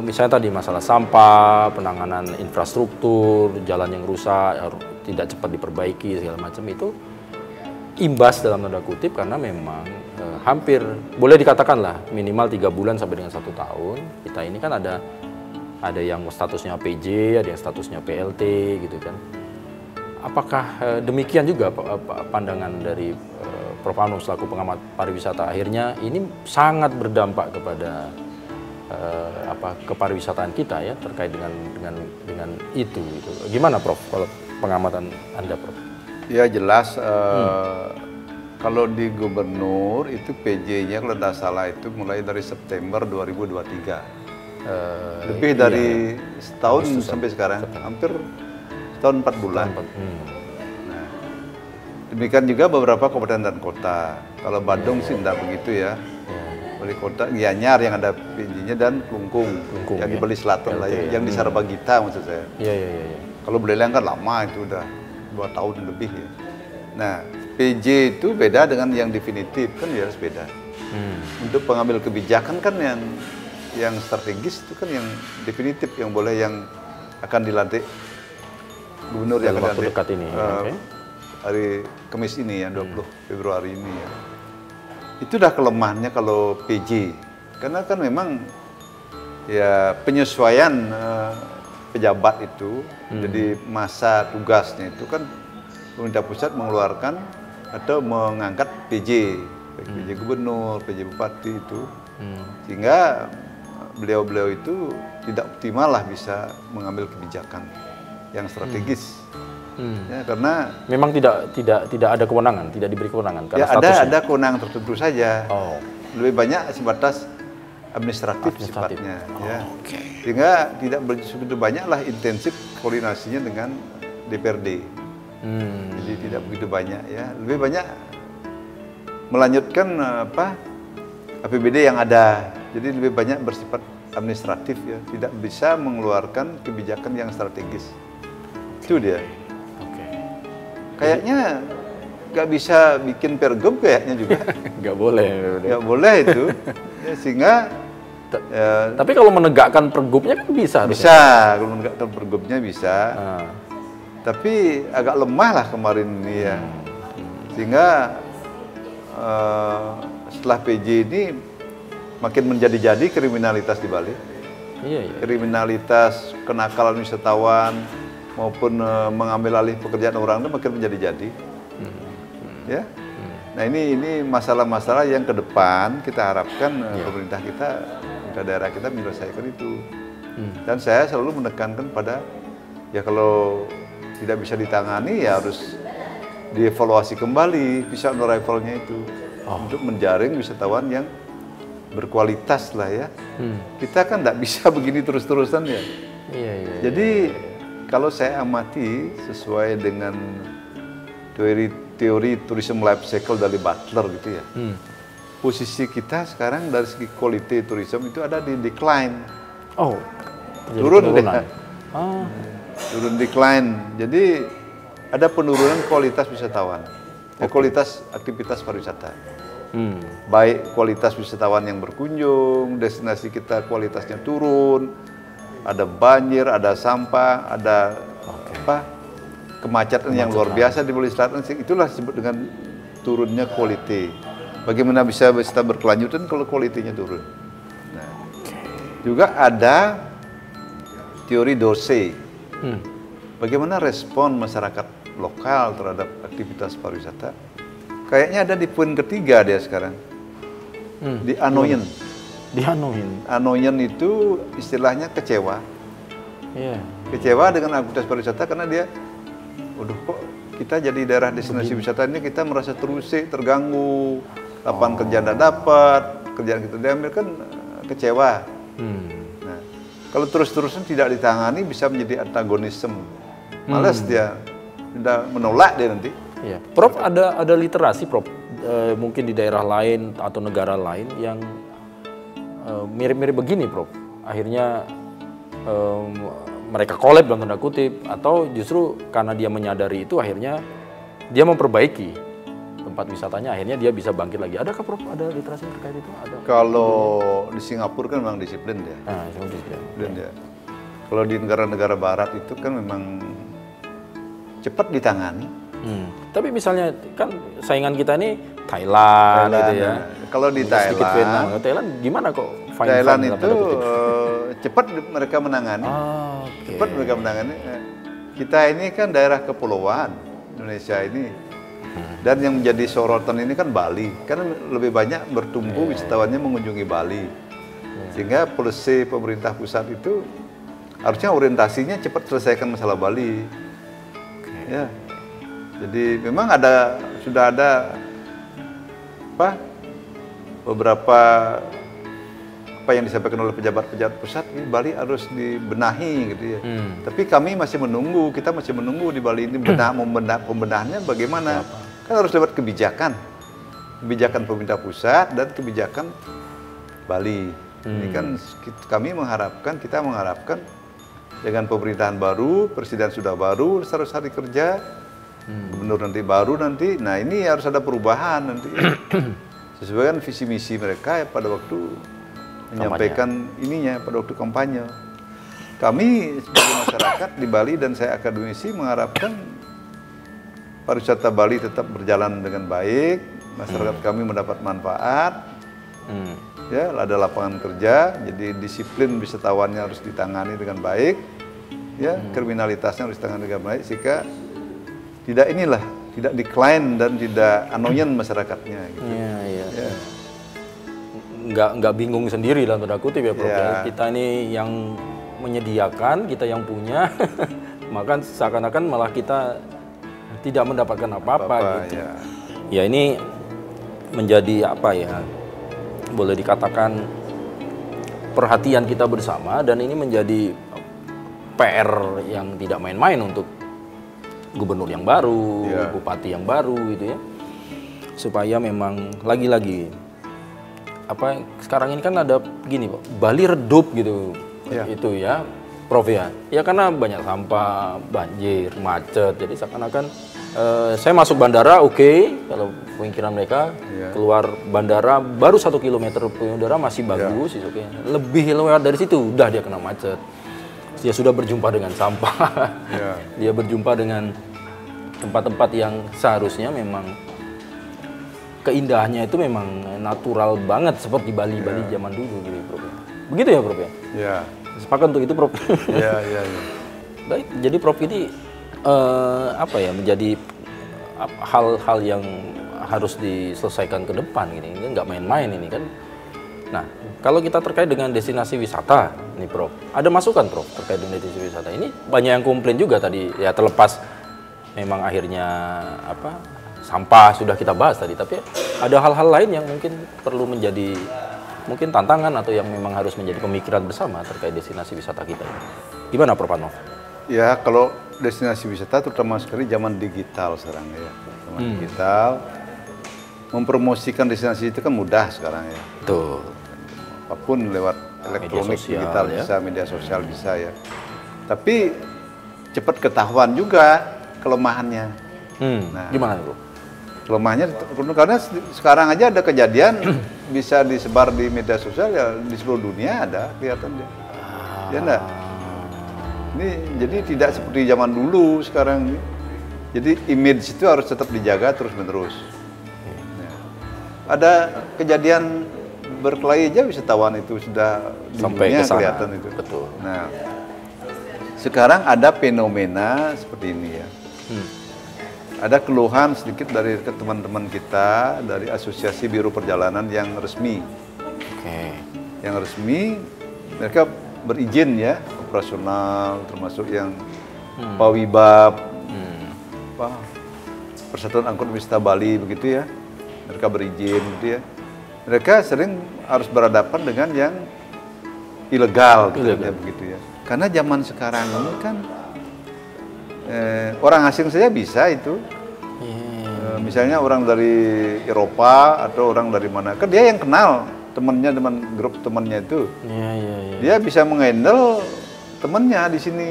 misalnya tadi masalah sampah, penanganan infrastruktur, jalan yang rusak, tidak cepat diperbaiki, segala macam itu imbas dalam tanda kutip karena memang hampir boleh dikatakan lah minimal 3 bulan sampai dengan 1 tahun kita ini kan ada ada yang statusnya PJ, ada yang statusnya PLT gitu kan. Apakah demikian juga pandangan dari Prof. Anum selaku pengamat pariwisata? Akhirnya ini sangat berdampak kepada kepariwisataan kita ya, terkait dengan itu gitu. Gimana Prof kalau pengamatan Anda, Prof? Ya jelas kalau di gubernur itu PJ-nya kalau tidak salah itu mulai dari September 2023. Lebih dari setahun sampai sekarang, hampir setahun 4 bulan. Nah, demikian juga beberapa kabupaten dan kota. Kalau Bandung sih tidak begitu ya. Wali kota Gianyar yang ada PJ-nya dan Klungkung yang di Bali Selatan lah, yang di Sarabagita maksud saya. Iya. Kalau Buleleng kan lama itu udah 2 tahun lebih ya. Nah, PJ itu beda dengan yang definitif kan ya, harus beda. Untuk pengambil kebijakan kan yang strategis itu kan yang definitif, yang boleh yang akan dilantik gubernur yang akan waktu dekat ini. Hari Kamis ini ya, 20 Februari ini ya. Itu dah kelemahannya kalau PJ. Karena kan memang ya penyesuaian pejabat itu, jadi masa tugasnya itu kan pemerintah pusat mengeluarkan atau mengangkat PJ, PJ gubernur, PJ bupati itu, sehingga beliau-beliau itu tidak optimal lah bisa mengambil kebijakan yang strategis, ya, karena memang tidak ada kewenangan, tidak diberi kewenangan. Ya ada kewenangan tertentu saja, lebih banyak sebatas administratif sifatnya, ya. Sehingga tidak begitu banyak lah intensif koordinasinya dengan DPRD. Jadi tidak begitu banyak ya, lebih banyak melanjutkan APBD yang ada. Jadi lebih banyak bersifat administratif ya, tidak bisa mengeluarkan kebijakan yang strategis. Itu dia. Kayaknya nggak bisa bikin pergub kayaknya juga. Nggak boleh. Nggak boleh itu. Ya, sehingga tapi kalau menegakkan pergubnya kan bisa. Bisa, kalau menegakkan pergubnya bisa. Tapi agak lemah lah kemarin ini ya. Sehingga setelah PJ ini makin menjadi-jadi kriminalitas di Bali. Kriminalitas, kenakalan wisatawan maupun mengambil alih pekerjaan orang itu makin menjadi-jadi. Ya. Nah ini masalah-masalah yang ke depan kita harapkan pemerintah kita, pemerintah daerah kita menyelesaikan itu. Dan saya selalu menekankan pada ya kalau tidak bisa ditangani ya harus dievaluasi kembali visa on arrival-nya itu untuk menjaring wisatawan yang berkualitas lah ya. Kita kan tidak bisa begini terus-terusan ya. Jadi kalau saya amati sesuai dengan teori tourism life cycle dari Butler gitu ya. Posisi kita sekarang dari segi quality tourism itu ada di decline. Turun deh. Turun decline. Jadi ada penurunan kualitas wisatawan. Kualitas aktivitas pariwisata. Baik kualitas wisatawan yang berkunjung, destinasi kita kualitasnya turun, ada banjir, ada sampah, ada kemacetan yang luar biasa di Bali Selatan. Itulah disebut dengan turunnya quality. Bagaimana bisa berkelanjutan kalau kualitinya turun? Nah, juga ada teori Dorsey. Bagaimana respon masyarakat lokal terhadap aktivitas pariwisata? Kayaknya ada di poin ketiga dia sekarang. Di annoyance. Di annoyance. Annoyance itu istilahnya kecewa. Kecewa dengan aktivitas pariwisata karena dia, kok kita jadi daerah destinasi wisata ini kita merasa terusik, terganggu, lapangan kerja tidak dapat, kerjaan kita diambil kan kecewa. Nah, kalau terus-terusan tidak ditangani bisa menjadi antagonisme. Malas dia, tidak menolak dia nanti. Prof, ada literasi Prof, mungkin di daerah lain atau negara lain yang mirip-mirip begini Prof. Akhirnya mereka collab dalam tanda kutip, atau justru karena dia menyadari itu akhirnya dia memperbaiki tempat wisatanya, akhirnya dia bisa bangkit lagi. Adakah Prof ada literasi terkait itu? Kalau di Singapura kan memang disiplin dia. Disiplin dia. Kalau di negara-negara barat itu kan memang cepat ditangani. Tapi misalnya kan saingan kita ini Thailand gitu ya. Kalau di Thailand gimana kok? Thailand itu cepat mereka menangani. Oke. Cepat mereka menangani. Kita ini kan daerah kepulauan Indonesia ini. Dan yang menjadi sorotan ini kan Bali. Karena lebih banyak bertumbuh wisatawannya mengunjungi Bali. Sehingga polisi pemerintah pusat itu harusnya orientasinya cepat selesaikan masalah Bali. Ya. Jadi memang sudah ada beberapa apa yang disampaikan oleh pejabat-pejabat pusat, ini Bali harus dibenahi gitu ya. Tapi kami masih menunggu, kita masih menunggu di Bali ini pembenahannya bagaimana? Kan harus lewat kebijakan pemerintah pusat dan kebijakan Bali. Ini kan kita mengharapkan dengan pemerintahan baru, presiden sudah baru, 100 hari kerja, gubernur nanti baru nanti. Nah ini harus ada perubahan nanti. Sesuai dengan visi misi mereka pada waktu menyampaikan ininya pada waktu kampanye. Kami sebagai masyarakat di Bali dan saya akademisi mengharapkan pariwisata Bali tetap berjalan dengan baik, masyarakat kami mendapat manfaat, ya ada lapangan kerja, jadi disiplin wisatawannya harus ditangani dengan baik, ya kriminalitasnya harus ditangani dengan baik sehingga tidak decline dan tidak annoying masyarakatnya. Gitu. Ya. Nggak bingung sendiri dalam tanda kutip ya Prof. Ya. Kita ini yang menyediakan, kita yang punya, maka seakan-akan malah kita tidak mendapatkan apa-apa gitu. Ya ini menjadi boleh dikatakan perhatian kita bersama dan ini menjadi PR yang tidak main-main untuk gubernur yang baru, bupati yang baru gitu ya. Supaya memang lagi-lagi sekarang ini kan ada gini Pak, Bali redup gitu. Itu ya, Prof ya. Ya karena banyak sampah, banjir, macet. Jadi seakan-akan saya masuk bandara kalau pemikiran mereka keluar bandara baru 1 kilometer payudara masih bagus, lebih lewat dari situ udah dia kena macet. Dia sudah berjumpa dengan sampah, dia berjumpa dengan tempat-tempat yang seharusnya memang keindahannya itu memang natural banget seperti Bali zaman dulu gitu, Prof. Begitu ya, Prof ya? Iya. Sepakat untuk itu, Prof. Iya. Baik, jadi Prof ini menjadi hal-hal yang harus diselesaikan ke depan gini. Ini nggak main-main ini kan. Nah, kalau kita terkait dengan destinasi wisata, nih Prof, ada masukan Prof terkait dengan destinasi wisata ini banyak yang komplain juga tadi ya terlepas memang akhirnya sampah sudah kita bahas tadi, tapi ada hal-hal lain yang mungkin perlu menjadi tantangan atau yang memang harus menjadi pemikiran bersama terkait destinasi wisata kita ini. Gimana Prof Anof? Ya kalau destinasi wisata terutama sekali zaman digital sekarang ya, zaman digital mempromosikan destinasi itu kan mudah sekarang ya. Betul. Apapun lewat elektronik, sosial, digital bisa, media sosial bisa ya. Tapi cepat ketahuan juga kelemahannya. Nah, gimana Bro? Kelemahannya karena sekarang aja ada kejadian bisa disebar di media sosial ya di seluruh dunia ada kelihatan dia. Ya enggak? Ini jadi tidak seperti zaman dulu sekarang. Jadi image itu harus tetap dijaga terus-menerus. Ada kejadian berkelahi aja wisatawan itu sudah sampai ke sana kelihatan itu. Betul. Nah, sekarang ada fenomena seperti ini ya. Ada keluhan sedikit dari teman-teman kita dari Asosiasi Biro Perjalanan yang resmi. Yang resmi mereka berizin ya operasional termasuk yang Pawibab, Persatuan Angkut Wisata Bali begitu ya. Mereka berizin gitu ya. Mereka sering harus berhadapan dengan yang ilegal gitu ya, begitu ya. Karena zaman sekarang ini kan orang asing saja bisa itu. Misalnya orang dari Eropa atau orang dari mana, kan dia yang kenal temannya dengan grup temannya itu. Dia bisa menghandle temannya di sini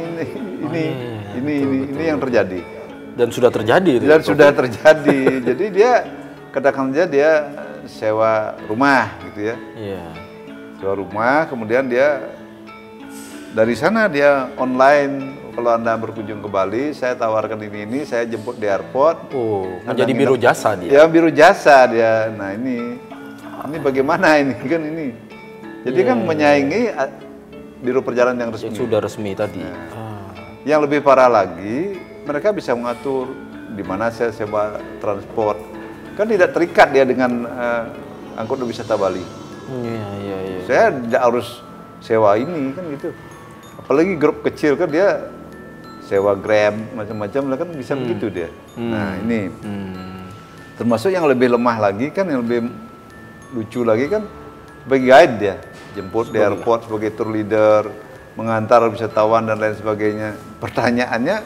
ini yang terjadi. Dan sudah terjadi itu. Dan sudah terjadi. Jadi dia katakan saja dia sewa rumah gitu ya. Sewa rumah, kemudian dia dari sana dia online. Kalau Anda berkunjung ke Bali, saya tawarkan ini, saya jemput di airport. Menjadi biro jasa dia. Ya, biro jasa dia. Nah, ini bagaimana ini kan ini. Jadi kan menyaingi biro perjalanan yang resmi. Sudah resmi tadi. Yang lebih parah lagi, mereka bisa mengatur di mana saya sewa transport. Kan tidak terikat dia dengan angkut wisata Bali. Iya. Saya tidak harus sewa ini kan gitu. Apalagi grup kecil kan dia sewa Grab macam-macam lah kan bisa begitu dia. Nah ini termasuk yang lebih lemah lagi kan, yang lebih lucu lagi kan sebagai guide dia, jemput di airport sebagai tour leader, mengantar wisatawan dan lain sebagainya. Pertanyaannya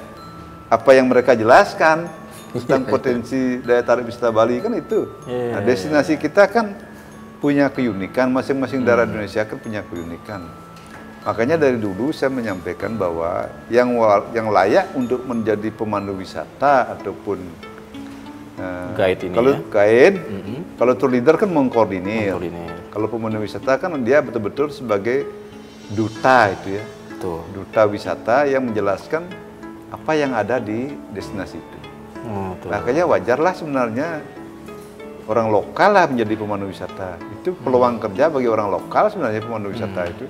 apa yang mereka jelaskan tentang potensi daya tarik wisata Bali kan itu. Nah, destinasi kita kan punya keunikan, masing-masing daerah Indonesia kan punya keunikan. Makanya dari dulu saya menyampaikan bahwa yang layak untuk menjadi pemandu wisata ataupun guide ini kalau ya. guide, kalau tour leader kan mengkoordinir. Mengkoordinir. Kalau pemandu wisata kan dia betul-betul sebagai duta itu ya. Betul. Duta wisata yang menjelaskan apa yang ada di destinasi itu. Makanya wajarlah sebenarnya orang lokal lah menjadi pemandu wisata. Itu peluang kerja bagi orang lokal sebenarnya pemandu wisata itu.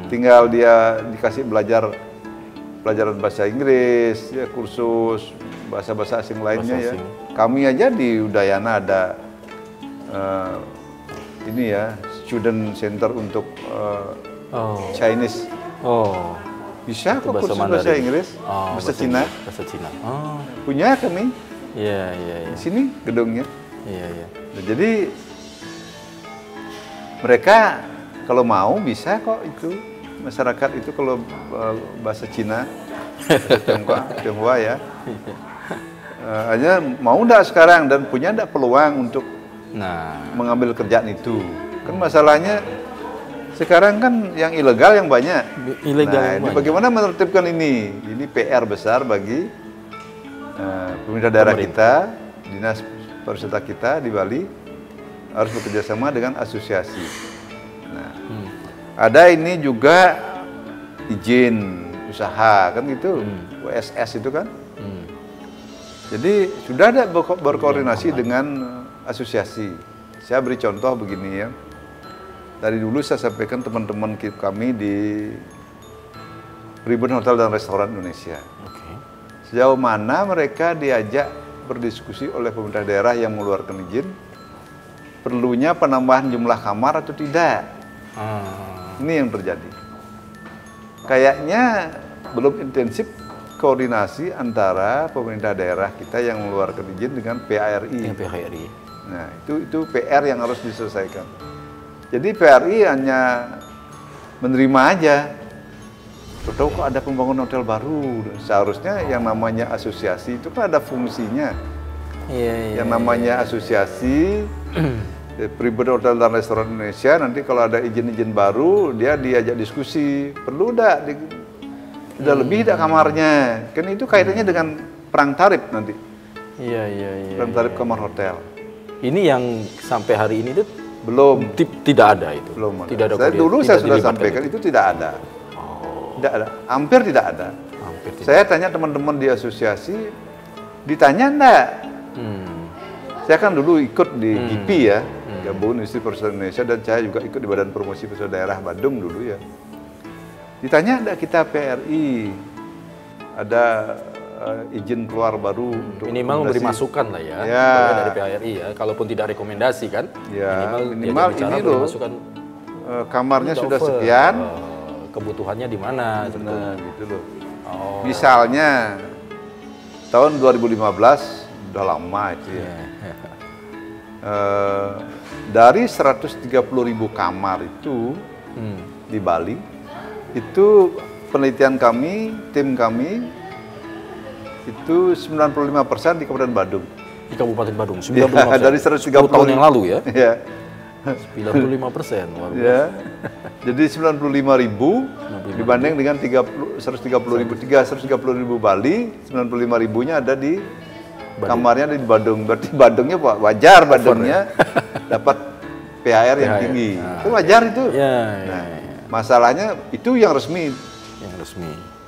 Tinggal dia dikasih pelajaran bahasa Inggris, ya kursus bahasa-bahasa asing lainnya ya. Kami aja di Udayana ada ini ya, student center untuk Chinese. Bisa kok kursus bahasa Inggris, bahasa Cina. Bahasa Cina. Punya kami. Iya. Di sini gedungnya. Iya. Nah, jadi mereka kalau mau bisa kok itu masyarakat itu kalau bahasa Cina, Tionghoa ya. Hanya mau enggak sekarang dan punya enggak peluang untuk mengambil kerjaan itu. Kan masalahnya sekarang kan yang ilegal yang banyak. Ini bagaimana menertibkan ini? Ini PR besar bagi pemerintah daerah kita, dinas pariwisata kita di Bali harus bekerja sama dengan asosiasi. Nah, ada ini juga izin usaha kan gitu, WSS itu kan. Jadi sudah ada berkoordinasi dengan asosiasi. Saya beri contoh begini ya. Dari dulu saya sampaikan teman-teman kami di Ribbon Hotel dan Restoran Indonesia. Sejauh mana mereka diajak berdiskusi oleh pemerintah daerah yang mengeluarkan izin, perlunya penambahan jumlah kamar atau tidak. Ini yang terjadi. Kayaknya belum intensif koordinasi antara pemerintah daerah kita yang mengeluarkan izin dengan PARI. Nah, itu PR yang harus diselesaikan. Jadi PRI hanya menerima aja. Tahu kok ada pembangunan hotel baru. Seharusnya yang namanya asosiasi itu kan ada fungsinya. Yang namanya asosiasi Ribbon Hotel dan Restoran Indonesia, nanti kalau ada izin-izin baru dia diajak diskusi. Perlu enggak udah lebih enggak kamarnya? Kan itu kaitannya dengan perang tarif nanti. Perang tarif kamar hotel. Ini yang sampai hari ini itu belum tidak ada itu. Belum ada. Tidak ada. Dulu saya sudah sampaikan itu tidak ada. Tidak ada. Hampir tidak ada. Saya tanya teman-teman di asosiasi, ditanya enggak? Saya kan dulu ikut di GIPI ya, Gabungan Industri Pariwisata Indonesia, dan saya juga ikut di Badan Promosi Pariwisata Daerah Badung dulu ya. Ditanya enggak kita PRI ada izin keluar baru untuk minimal memberi masukan lah ya, dari PRI ya, kalaupun tidak rekomendasi kan, minimal ini loh kamarnya sudah sekian, kebutuhannya di mana, gitu loh. Misalnya tahun 2015 udah lama itu ya. Dari 130.000 kamar itu di Bali, itu penelitian kami, tim kami itu 95% di Kabupaten Badung. Di Kabupaten Badung, 95%. Dari 130 tahun yang lalu ya. 95%. Ya. Jadi 95.000 dibanding dengan 130.000 Bali, 95.000-nya ada di kamarnya di Badung. Berarti Badungnya wajar, Badungnya dapat PHR yang tinggi. Itu wajar itu. Masalahnya itu yang resmi.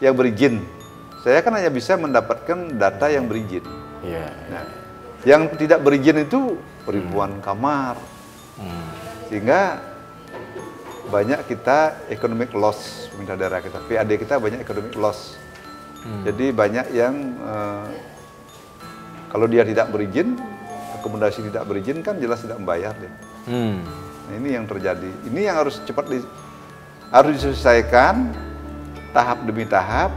Yang berizin. Saya kan hanya bisa mendapatkan data yang berizin. Nah, yang tidak berizin itu ribuan kamar. Sehingga banyak kita economic loss, pemerintah daerah kita, PAD kita banyak economic loss. Jadi banyak yang kalau dia tidak berizin, akomodasi tidak berizin kan jelas tidak membayar deh. Nah, ini yang terjadi. Ini yang harus cepat harus diselesaikan tahap demi tahap.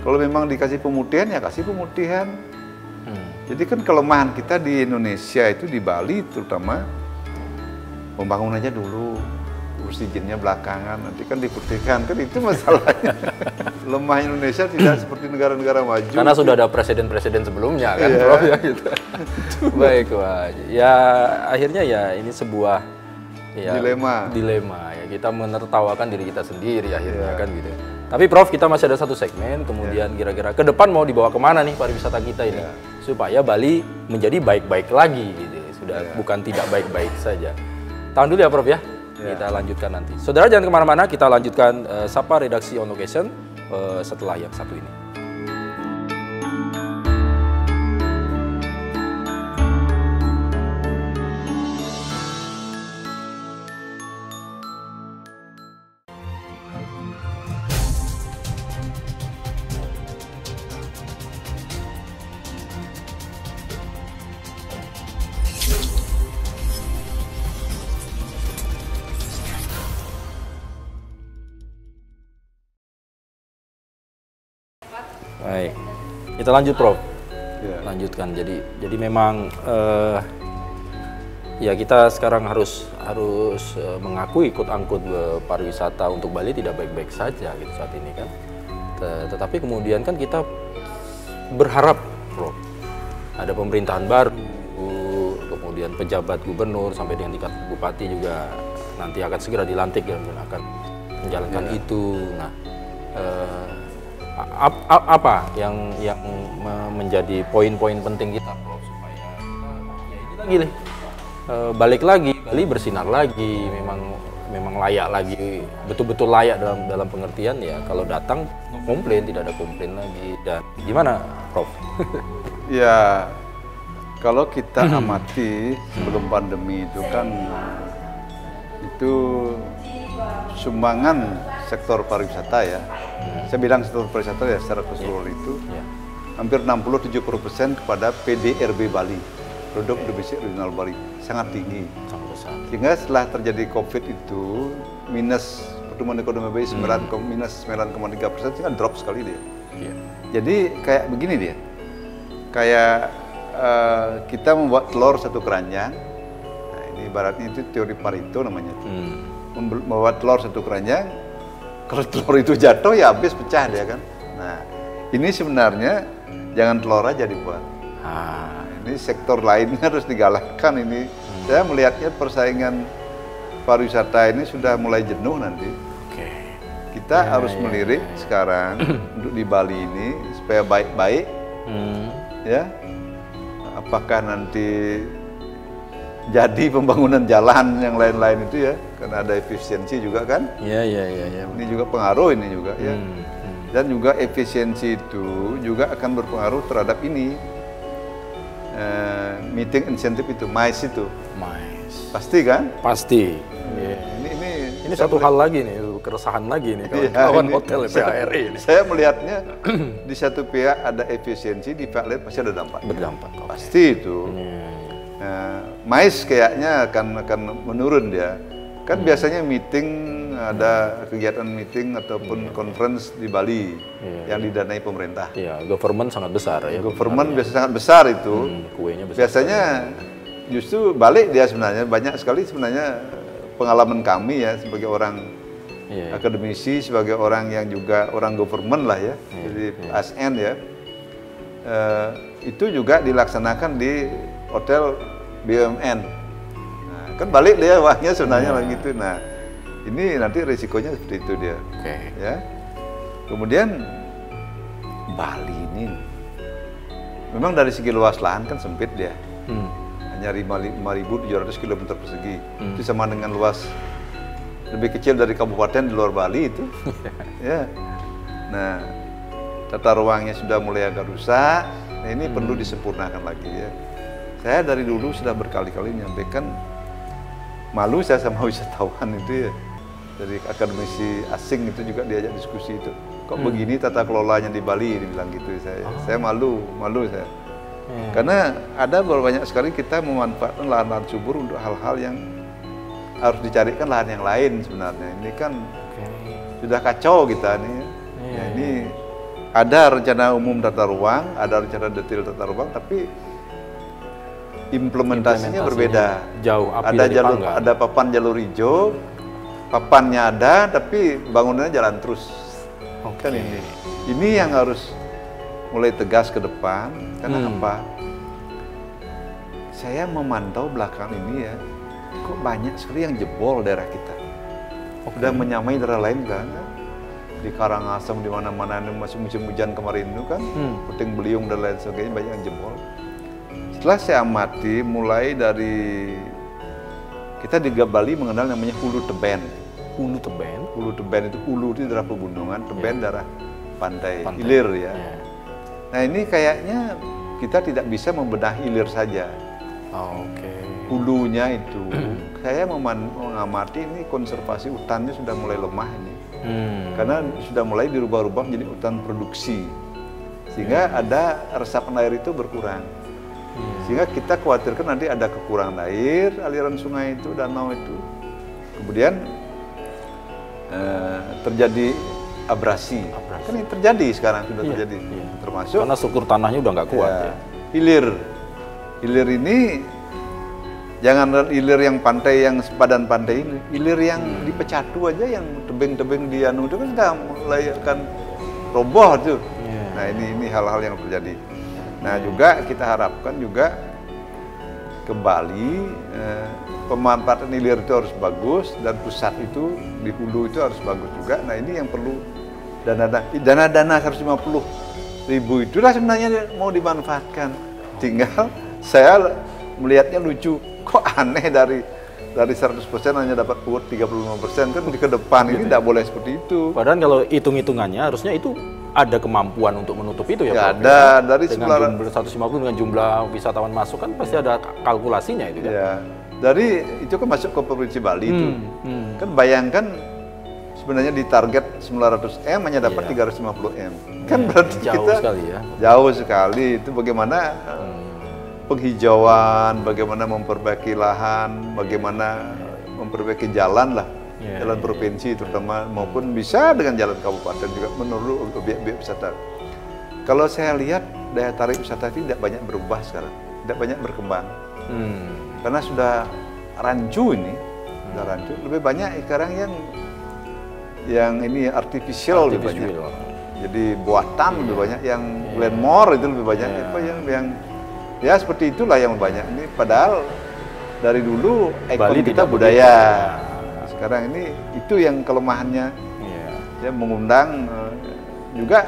Kalau memang dikasih pemutihan ya kasih pemutihan. Jadi kan kelemahan kita di Indonesia itu di Bali terutama membangun aja dulu, urus izinnya belakangan, nanti kan diputihkan, kan itu masalahnya. Lemah Indonesia tidak seperti negara-negara maju. Karena sudah ada presiden-presiden sebelumnya kan, Iya. Prof, ya gitu. Baik, Wah. Ya akhirnya ya ini sebuah dilema ya, kita menertawakan diri kita sendiri akhirnya kan gitu. Tapi Prof, kita masih ada satu segmen, kemudian kira-kira ke depan mau dibawa kemana nih pariwisata kita ini supaya Bali menjadi baik-baik lagi gitu. Sudah bukan tidak baik-baik saja. Tahan dulu ya Prof ya. Kita lanjutkan nanti. Saudara jangan kemana-mana, kita lanjutkan Sapa Redaksi On Location setelah yang satu ini. Baik, kita lanjut Prof. Lanjutkan. Jadi memang ya kita sekarang harus mengakui ikut-angkut pariwisata untuk Bali tidak baik-baik saja gitu saat ini kan. Tetapi kemudian kan kita berharap Prof, ada pemerintahan baru, kemudian pejabat gubernur sampai dengan tingkat bupati juga nanti akan segera dilantik dan akan menjalankan itu. Nah, apa yang menjadi poin-poin penting kita Prof, supaya ya ini lagi nih balik lagi Bali bersinar lagi, memang layak lagi, betul-betul layak dalam pengertian ya kalau datang komplain tidak ada komplain lagi. Dan gimana Prof? Ya kalau kita amati sebelum pandemi itu kan itu sumbangan sektor pariwisata ya. Saya bilang sektor pariwisata ya secara keseluruhan itu hampir 60-70% kepada PDRB Bali, produk domestik regional Bali, sangat tinggi. Sehingga setelah terjadi COVID itu minus pertumbuhan ekonomi Bali minus 9,3%, sehingga drop sekali dia. Jadi kayak begini dia, kayak kita membuat telur satu keranjang. Nah, ini ibaratnya itu teori Pareto namanya. Membuat telur satu keranjang, kalau telur itu jatuh ya habis pecah dia kan. Nah ini sebenarnya jangan telur aja dibuat. Ini sektor lainnya harus digalakkan ini. Saya melihatnya persaingan pariwisata ini sudah mulai jenuh nanti. Kita harus melirik sekarang untuk di Bali ini supaya baik-baik. Ya, apakah nanti jadi pembangunan jalan yang lain-lain itu ya, karena ada efisiensi juga kan? Iya. Ini juga pengaruh ini juga ya. Dan juga efisiensi itu juga akan berpengaruh terhadap ini meeting insentif itu, MICE itu. Pasti kan? Pasti. Ini satu hal lagi nih, keresahan lagi nih kawan hotel PHRI ini. Saya melihatnya di satu pihak ada efisiensi, di pihak lain pasti ada dampak. Berdampak. Pasti itu. MICE kayaknya akan menurun dia. Kan biasanya meeting, ada kegiatan meeting ataupun conference di Bali yang didanai pemerintah. Iya, government sangat besar ya. Government biasa sangat besar itu. Kuenya besar. Biasanya justru balik dia sebenarnya, banyak sekali sebenarnya pengalaman kami ya sebagai orang akademisi, sebagai orang yang juga orang government lah ya, jadi ASN ya. Itu juga dilaksanakan di hotel BUMN. Nah, kan balik dia uangnya sebenarnya lagi gitu. Nah, ini nanti risikonya seperti itu dia. Ya. Kemudian Bali ini memang dari segi luas lahan kan sempit dia. Hanya 5.700 km persegi. Itu sama dengan luas lebih kecil dari kabupaten di luar Bali itu. Ya. Nah, tata ruangnya sudah mulai agak rusak. Nah, ini perlu disempurnakan lagi ya. Saya dari dulu sudah berkali-kali menyampaikan, malu saya sama wisatawan itu ya. dari akademisi asing itu juga diajak diskusi itu. Kok begini tata kelolanya di Bali, dibilang gitu saya malu saya. Karena ada banyak sekali kita memanfaatkan lahan-lahan subur untuk hal-hal yang harus dicarikan lahan yang lain sebenarnya. Ini kan sudah kacau kita nih. Ya, ini ada rencana umum tata ruang, ada rencana detail tata ruang, tapi implementasinya berbeda. Jauh api ada dari jalur, panggang. ada papan jalur hijau, papannya ada, tapi bangunannya jalan terus. Kan ini yang harus mulai tegas ke depan. Karena apa? Saya memantau belakang ini ya, kok banyak sekali yang jebol daerah kita. Udah menyamai daerah lain kan? Di Karangasem, di mana-mana masih musim hujan kemarin itu kan, Puting Beliung dan lain sebagainya banyak yang jebol. Setelah saya amati, mulai dari kita di Bali mengenal namanya hulu teben. Hulu teben. Hulu teben itu hulu itu daerah pegunungan, teben daerah pantai, hilir ya. Nah ini kayaknya kita tidak bisa membedah hilir saja. Hulunya itu, saya mengamati ini konservasi hutannya sudah mulai lemah ini. Karena sudah mulai dirubah-rubah menjadi hutan produksi, sehingga ada resapan air itu berkurang, sehingga kita khawatirkan nanti ada kekurangan air, aliran sungai itu, danau itu, kemudian terjadi abrasi. Kan ini terjadi sekarang, sudah terjadi, termasuk karena struktur tanahnya udah nggak kuat. Hilir ini jangan hilir yang pantai yang sepadan pantai ini, hilir yang di Pecatu aja, yang tebing-tebing di anu itu kan sudah mulai akan roboh tuh. Nah ini hal-hal yang terjadi. Nah juga kita harapkan juga ke Bali pemanfaatan hilir itu harus bagus, dan pusat itu di hulu itu harus bagus juga. Nah ini yang perlu dana 150.000 itulah sebenarnya mau dimanfaatkan. Tinggal saya melihatnya lucu. Kok aneh dari 100% hanya dapat PUT 35%, kan di ke depan ini tidak boleh seperti itu. Padahal kalau hitung-hitungannya harusnya itu ada kemampuan untuk menutup itu ya, Prof? Ada, dari dengan jumlah 150 dengan jumlah wisatawan masuk kan pasti ada kalkulasinya itu kan? Ya, dari itu kan masuk ke Provinsi Bali itu. Kan bayangkan sebenarnya di target 900 M hanya dapat 350 M. Kan berarti jauh kita sekali ya. Jauh sekali. Itu bagaimana penghijauan, bagaimana memperbaiki lahan, bagaimana memperbaiki jalan lah, jalan provinsi terutama, maupun bisa dengan jalan kabupaten juga menurut objek-objek wisata. Kalau saya lihat daya tarik wisata tidak banyak berubah sekarang, tidak banyak berkembang, karena sudah rancu ini, sudah rancu. Lebih banyak sekarang yang ini artificial lebih banyak. Jadi buatan lebih banyak, yang glamour itu lebih banyak, yang ya seperti itulah yang banyak ini. Padahal dari dulu ikon kita budaya. Sekarang ini itu yang kelemahannya. Ya mengundang juga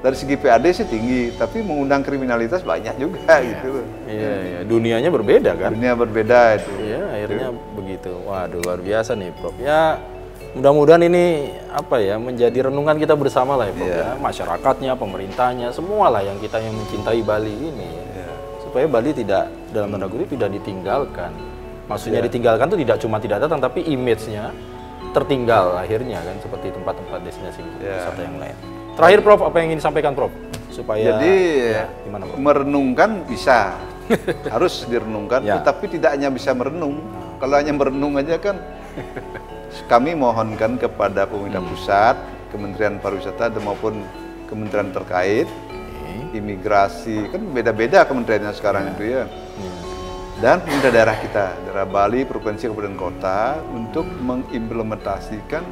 dari segi PAD sih tinggi, tapi mengundang kriminalitas banyak juga gitu. Iya, dunianya berbeda kan? Dunia berbeda itu. Iya, akhirnya begitu. Waduh, luar biasa nih, Prof. Ya, mudah-mudahan ini apa ya, menjadi renungan kita bersama lah ya, Prof. Ya. Masyarakatnya, pemerintahnya, semualah yang kita yang mencintai Bali ini. Supaya Bali tidak, dalam tanda kutip, tidak ditinggalkan. Maksudnya ditinggalkan itu tidak cuma tidak datang, tapi image-nya tertinggal akhirnya kan, seperti tempat-tempat destinasi wisata yang lain. Terakhir, Prof, apa yang ingin disampaikan, Prof? Supaya jadi gimana, Prof? Merenungkan bisa, harus direnungkan, tetapi tidak hanya bisa merenung. Kalau hanya merenung aja kan, kami mohonkan kepada pemerintah pusat, Kementerian Pariwisata maupun kementerian terkait, imigrasi, kan beda-beda kementeriannya sekarang itu ya. Dan pemerintah daerah kita, daerah Bali, provinsi, kabupaten, kota, untuk mengimplementasikan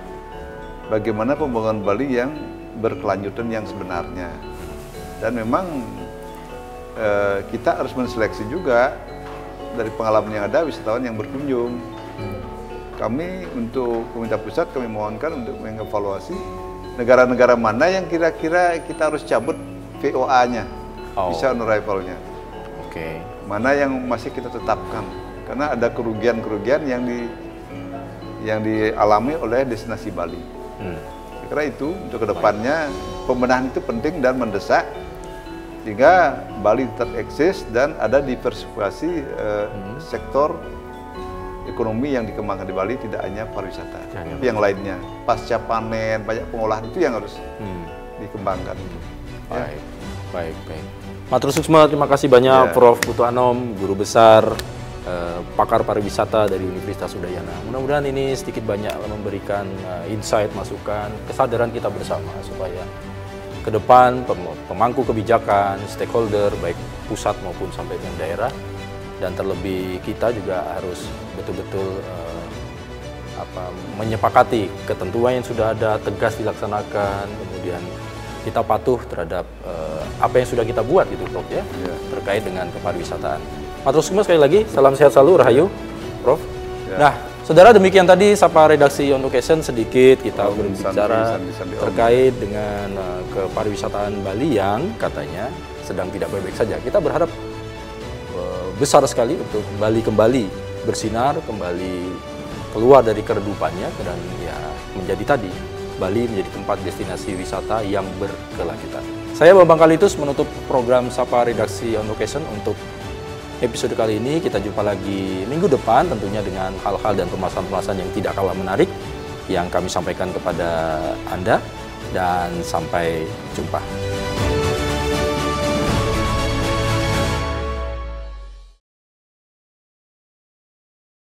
bagaimana pembangunan Bali yang berkelanjutan yang sebenarnya. Dan memang kita harus menseleksi juga dari pengalaman yang ada wisatawan yang berkunjung. Kami untuk pemerintah pusat kami mohonkan untuk mengevaluasi negara-negara mana yang kira-kira kita harus cabut VOA-nya, visa on arrival-nya. Mana yang masih kita tetapkan, karena ada kerugian-kerugian yang dialami oleh destinasi Bali. Saya kira itu untuk kedepannya pembenahan itu penting dan mendesak, sehingga Bali tetap eksis dan ada diversifikasi sektor ekonomi yang dikembangkan di Bali tidak hanya pariwisata, Hanya tapi yang lainnya. Pasca panen, banyak pengolahan itu yang harus dikembangkan. Baik, baik, baik. Matur Suksma, terima kasih banyak Prof. Putu Anom, guru besar, pakar pariwisata dari Universitas Udayana. Mudah-mudahan ini sedikit banyak memberikan insight, masukan, kesadaran kita bersama supaya ke depan pemangku kebijakan, stakeholder, baik pusat maupun sampai dengan daerah, dan terlebih kita juga harus betul-betul menyepakati ketentuan yang sudah ada, tegas dilaksanakan, kemudian kita patuh terhadap apa yang sudah kita buat gitu Prof ya, terkait dengan kepariwisataan. Matur Suksma sekali lagi, salam sehat selalu, Rahayu Prof. Nah, saudara, demikian tadi Sapa Redaksi On Location, sedikit kita berbicara terkait dengan kepariwisataan Bali yang katanya sedang tidak baik-baik saja. Kita berharap besar sekali untuk Bali kembali bersinar, kembali keluar dari keredupannya, dan ya menjadi tadi Bali menjadi tempat destinasi wisata yang berkelanjutan. Saya Bambang Kalitus menutup program Sapa Redaksi On Location untuk episode kali ini. Kita jumpa lagi minggu depan tentunya dengan hal-hal dan pembahasan-pembahasan yang tidak kalah menarik yang kami sampaikan kepada Anda, dan sampai jumpa.